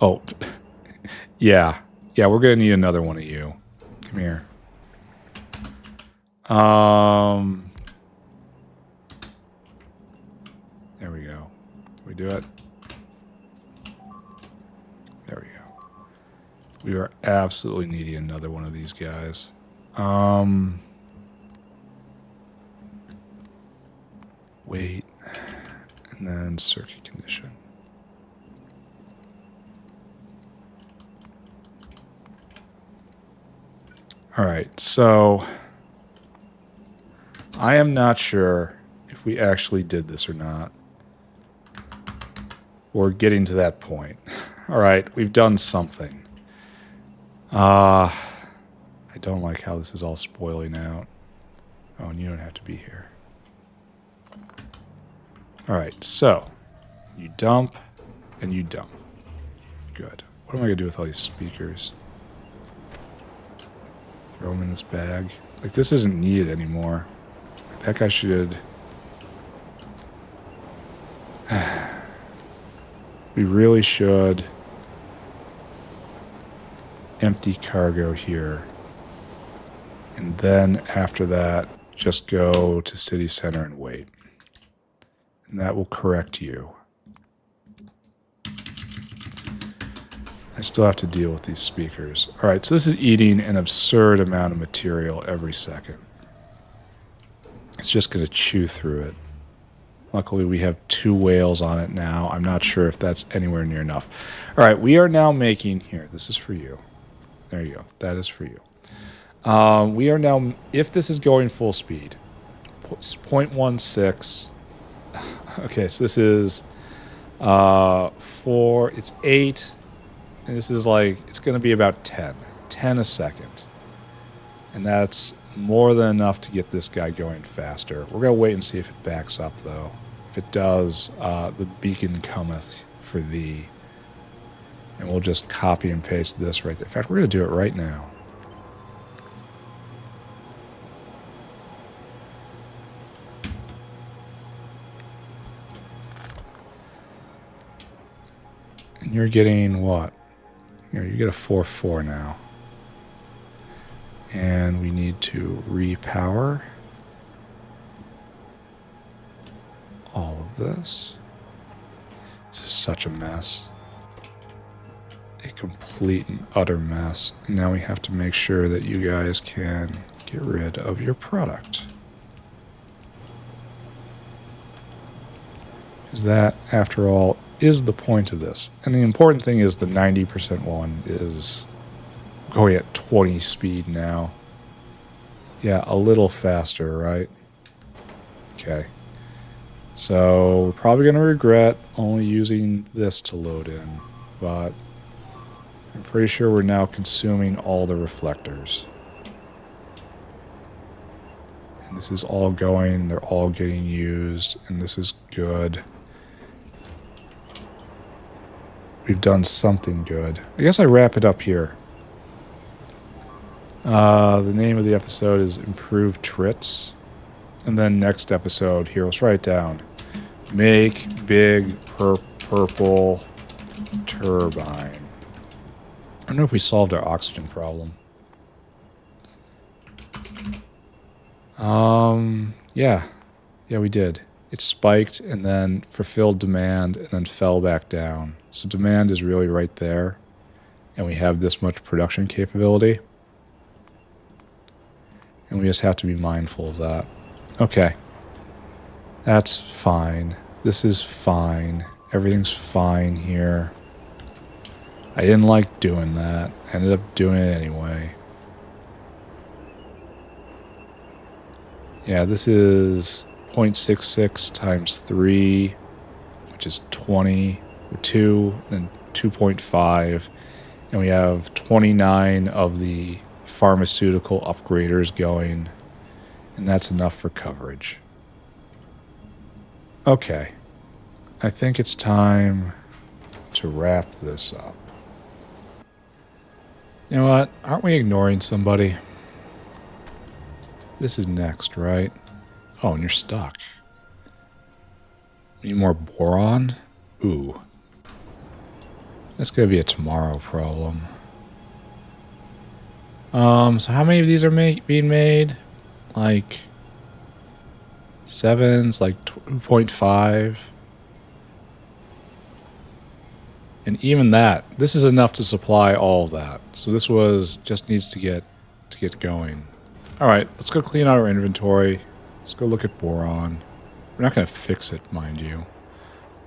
Oh, yeah. Yeah, we're going to need another one of you. Come here. There we go. Can we do it? There we go. We are absolutely needing another one of these guys. Wait. And then circuit condition. Alright, so I am not sure if we actually did this or not. We're getting to that point. Alright, we've done something. I don't like how this is all spoiling out. Oh, and you don't have to be here. Alright, so you dump and you dump. Good. What am I going to do with all these speakers? Throw them in this bag. Like, this isn't needed anymore. That guy should... We really should empty cargo here. And then after that, just go to city center and wait. And that will correct you. I still have to deal with these speakers. All right, so this is eating an absurd amount of material every second. It's just going to chew through it. Luckily, we have 2 whales on it now. I'm not sure if that's anywhere near enough. All right, we are now making... Here, this is for you. There you go. That is for you. We are now... If this is going full speed, 0.16... Okay, so this is 4... It's 8... And this is like, it's going to be about 10. 10 a second. And that's more than enough to get this guy going faster. We're going to wait and see if it backs up, though. If it does, the beacon cometh for thee. And we'll just copy and paste this right there. In fact, we're going to do it right now. And you're getting what? Here, you get a 4-4 now. And we need to repower all of this. This is such a mess. A complete and utter mess. And now we have to make sure that you guys can get rid of your product. Because that, after all, is the point of this. And the important thing is the 90% one is going at 20 speed now. Yeah, a little faster, right? Okay. So we're probably going to regret only using this to load in, but I'm pretty sure we're now consuming all the reflectors. And this is all going, they're all getting used, and this is good. We've done something good. I guess I wrap it up here. The name of the episode is Improved Trits. And then next episode, here, let's write it down. Make big purple turbine. I don't know if we solved our oxygen problem. Yeah. Yeah, we did. It spiked and then fulfilled demand and then fell back down. So demand is really right there. And we have this much production capability. And we just have to be mindful of that. Okay. That's fine. This is fine. Everything's fine here. I didn't like doing that. I ended up doing it anyway. Yeah, this is 0.66 times 3, which is 20, 2, and 2.5. And we have 29 of the pharmaceutical upgraders going. And that's enough for coverage. Okay. I think it's time to wrap this up. You know what? Aren't we ignoring somebody? This is next, right? Oh, and you're stuck. Need more boron? Ooh. That's gonna be a tomorrow problem. So how many of these are being made? Like 7's, like 2.5. And even that, this is enough to supply all of that. So this just needs to get going. All right, let's go clean out our inventory. Let's go look at boron. We're not going to fix it, mind you.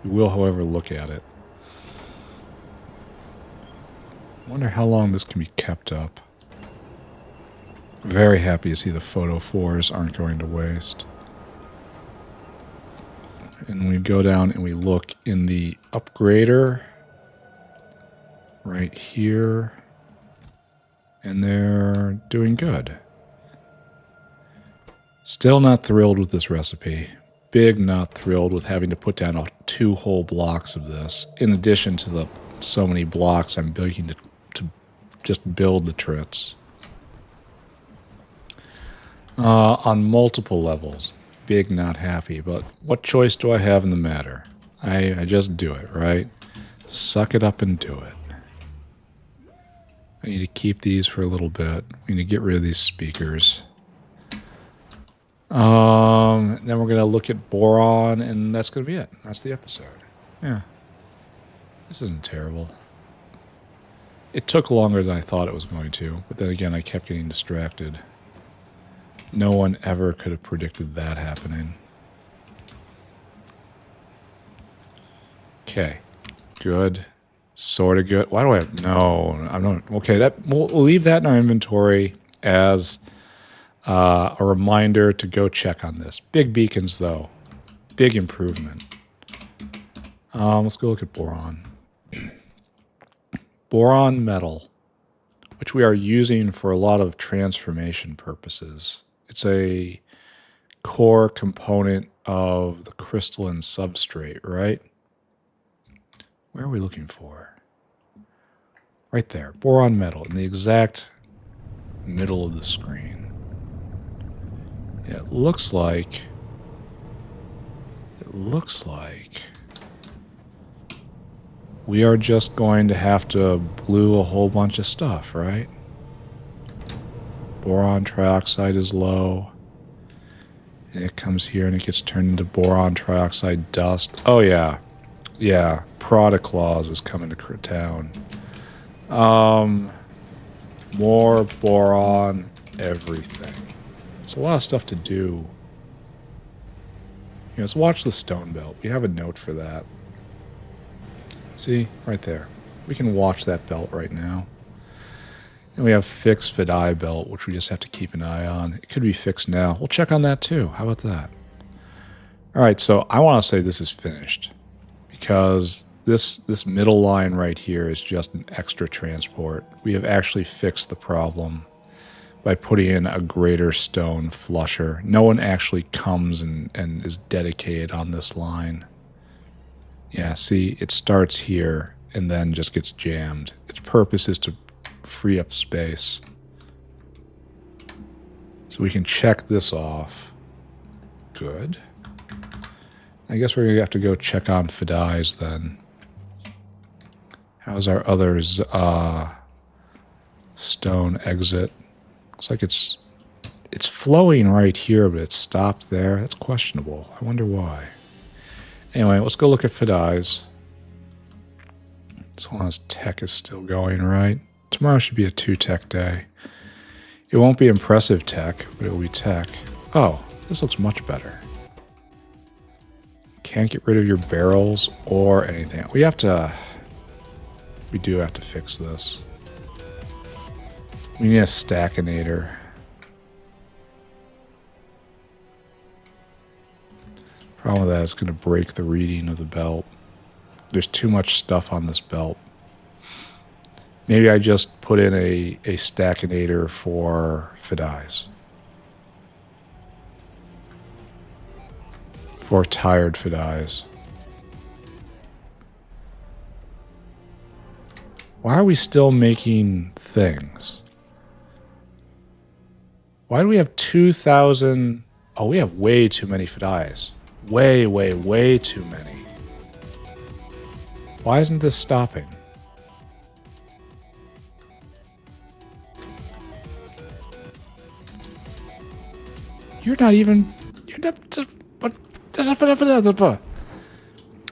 We will, however, look at it. I wonder how long this can be kept up. Very happy to see the photo 4s aren't going to waste. And we go down and we look in the upgrader right here. And they're doing good. Still not thrilled with this recipe. Big not thrilled with having to put down 2 whole blocks of this, in addition to the so many blocks I'm building to just build the Trits. On multiple levels. Big not happy, but what choice do I have in the matter? I just do it, right? Suck it up and do it. I need to keep these for a little bit. We need to get rid of these speakers. Then we're going to look at boron, and that's going to be it. That's the episode. Yeah. This isn't terrible. It took longer than I thought it was going to, but then again, I kept getting distracted. No one ever could have predicted that happening. Okay. Good. Sort of good. Why do I have... No, I'm not... Okay, we'll leave that in our inventory as a reminder to go check on this. Big beacons, though. Big improvement. Let's go look at boron. Boron metal, which we are using for a lot of transformation purposes. It's a core component of the crystalline substrate, right? Where are we looking for? Right there. Boron metal in the exact middle of the screen. It looks like we are just going to have to blue a whole bunch of stuff, right? Boron trioxide is low. And it comes here and it gets turned into boron trioxide dust. Oh, yeah. Yeah. Prada Claus is coming to town. More boron, everything. There's a lot of stuff to do. Let's watch the stone belt. We have a note for that. See? Right there. We can watch that belt right now. And we have fixed Fidei belt, which we just have to keep an eye on. It could be fixed now. We'll check on that too. How about that? All right, so I want to say this is finished. Because this middle line right here is just an extra transport. We have actually fixed the problem by putting in a greater stone flusher. No one actually comes and is dedicated on this line. Yeah, see, it starts here and then just gets jammed. Its purpose is to free up space. So we can check this off. Good. I guess we're going to have to go check on Fidei's then. How's our others stone exit? Looks like it's It's flowing right here, but it's stopped there. That's questionable. I wonder why. Anyway, let's go look at Fidai's. As long as tech is still going right. Tomorrow should be a 2-tech day. It won't be impressive tech, but it will be tech. Oh, this looks much better. Can't get rid of your barrels or anything. We do have to fix this. We need a stackinator. Problem with that is going to break the reading of the belt. There's too much stuff on this belt. Maybe I just put in a stackinator for Fidai's. For tired Fidai's. Why are we still making things? Why do we have 2,000? Oh, we have way too many Fidai's. Way, way, way too many. Why isn't this stopping? You're not even...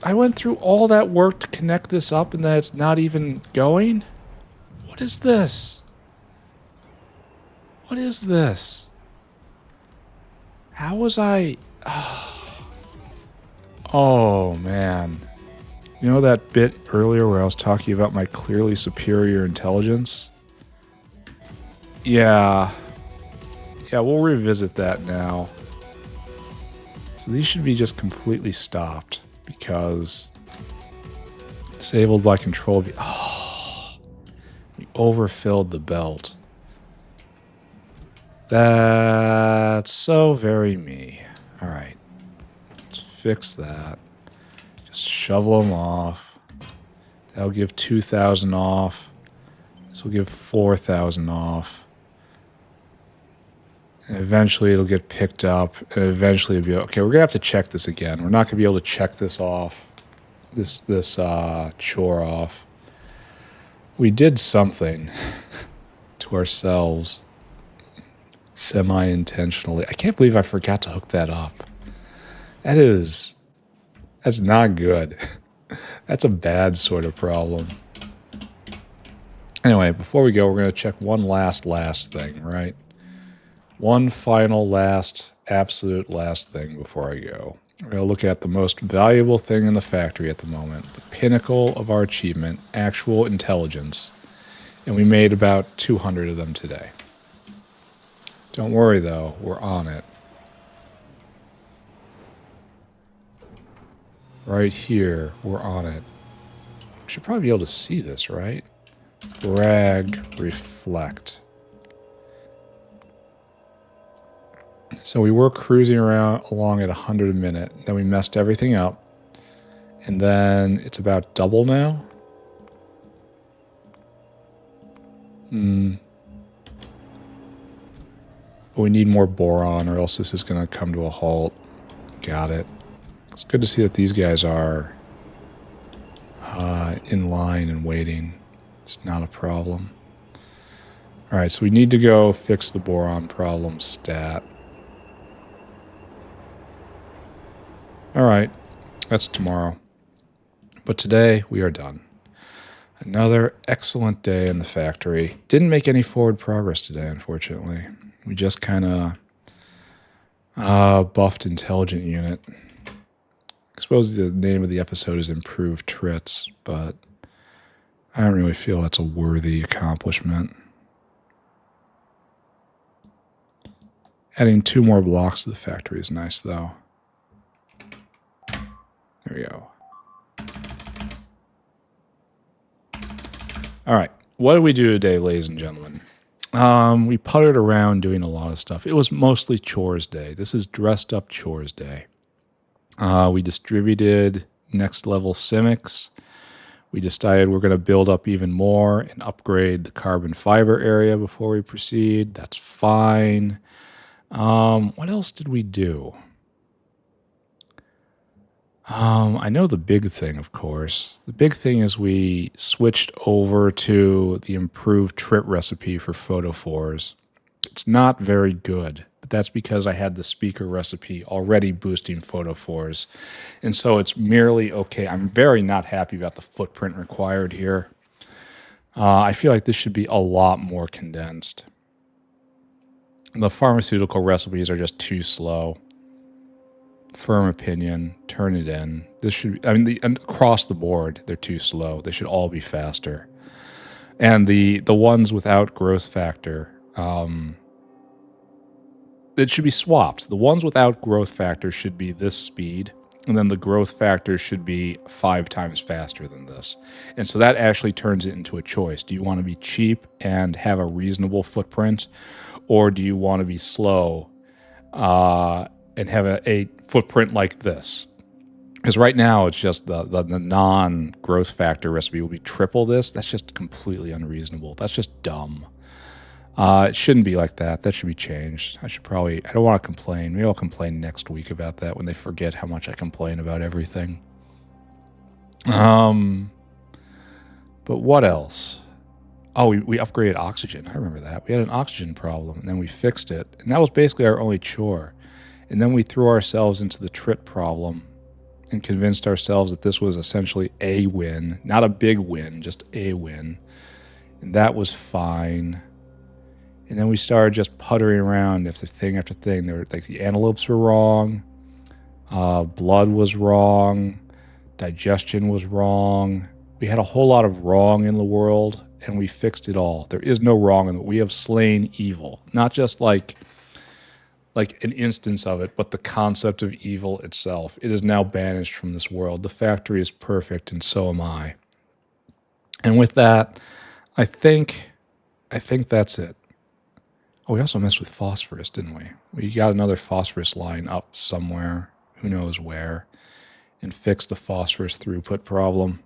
I went through all that work to connect this up and that it's not even going? What is this? What is this? How was I... Oh, man. You know that bit earlier where I was talking about my clearly superior intelligence? Yeah. Yeah, we'll revisit that now. So these should be just completely stopped because disabled by control. Oh, we overfilled the belt. That's so very me. All right, let's fix that. Just shovel them off. That'll give 2,000 off. This will give 4,000 off. And eventually it'll get picked up, and eventually it'll be okay. We're gonna have to check this again. We're not gonna be able to check this off, this chore off. We did something to ourselves semi-intentionally. I can't believe I forgot to hook that up. That's not good. That's a bad sort of problem. Anyway, before we go, we're gonna check one last thing, right? One final absolute last thing before I go. We're going to look at the most valuable thing in the factory at the moment, the pinnacle of our achievement, actual intelligence. And we made about 200 of them today. Don't worry though, we're on it. Right here, we're on it. We should probably be able to see this, right? Bragg Reflect. So we were cruising along at 100 a minute. Then we messed everything up. And then it's about double now. But we need more boron or else this is going to come to a halt. Got it. It's good to see that these guys are in line and waiting. It's not a problem. Alright, so we need to go fix the boron problem stat. Alright, that's tomorrow. But today, we are done. Another excellent day in the factory. Didn't make any forward progress today, unfortunately. We just kind of buffed Intelligent Unit. I suppose the name of the episode is Improved Trits, but I don't really feel that's a worthy accomplishment. Adding 2 more blocks to the factory is nice, though. There we go. All right. What did we do today, ladies and gentlemen? We puttered around doing a lot of stuff. It was mostly Chores Day. This is Dressed Up Chores Day. We distributed next level Simics. We decided we're going to build up even more and upgrade the carbon fiber area before we proceed. That's fine. What else did we do? I know the big thing, of course. The big thing is we switched over to the improved Trit recipe for photophores. It's not very good. but that's because I had the speaker recipe already boosting photophores. And so it's merely okay. I'm very not happy about the footprint required here. I feel like this should be a lot more condensed. The pharmaceutical recipes are just too slow. Firm opinion, turn it in. This should, I mean, across the board, they're too slow. They should all be faster. And the ones without growth factor, it should be swapped. The ones without growth factor should be this speed, and then the growth factor should be 5 times faster than this. And so that actually turns it into a choice. Do you want to be cheap and have a reasonable footprint, or do you want to be slow and have a footprint like this? Because right now it's just the non-growth factor recipe will be triple this. That's just completely unreasonable. That's just dumb. It shouldn't be like that. That should be changed. I don't want to complain. Maybe I'll complain next week about that when they forget how much I complain about everything. But what else? Oh, we upgraded oxygen. I remember that. We had an oxygen problem, and then we fixed it. And that was basically our only chore. And then we threw ourselves into the Trit problem and convinced ourselves that this was essentially a win. Not a big win, just a win. And that was fine. And then we started just puttering around after thing after thing. There were, like, the antelopes were wrong. Blood was wrong. Digestion was wrong. We had a whole lot of wrong in the world, and we fixed it all. There is no wrong in it. We have slain evil. Not just like an instance of it, but the concept of evil itself. It is now banished from this world. The factory is perfect, and so am I. And with that, I think that's it. Oh, we also messed with phosphorus, didn't we? We got another phosphorus line up somewhere, who knows where, and fixed the phosphorus throughput problem.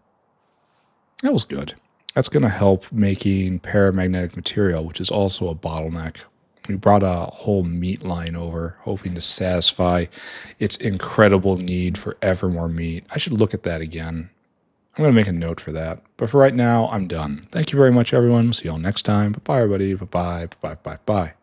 That was good. That's going to help making paramagnetic material, which is also a bottleneck. We brought a whole meat line over, hoping to satisfy its incredible need for ever more meat. I should look at that again. I'm going to make a note for that. But for right now, I'm done. Thank you very much, everyone. See you all next time. Bye-bye, everybody. Bye-bye. Bye-bye. Bye.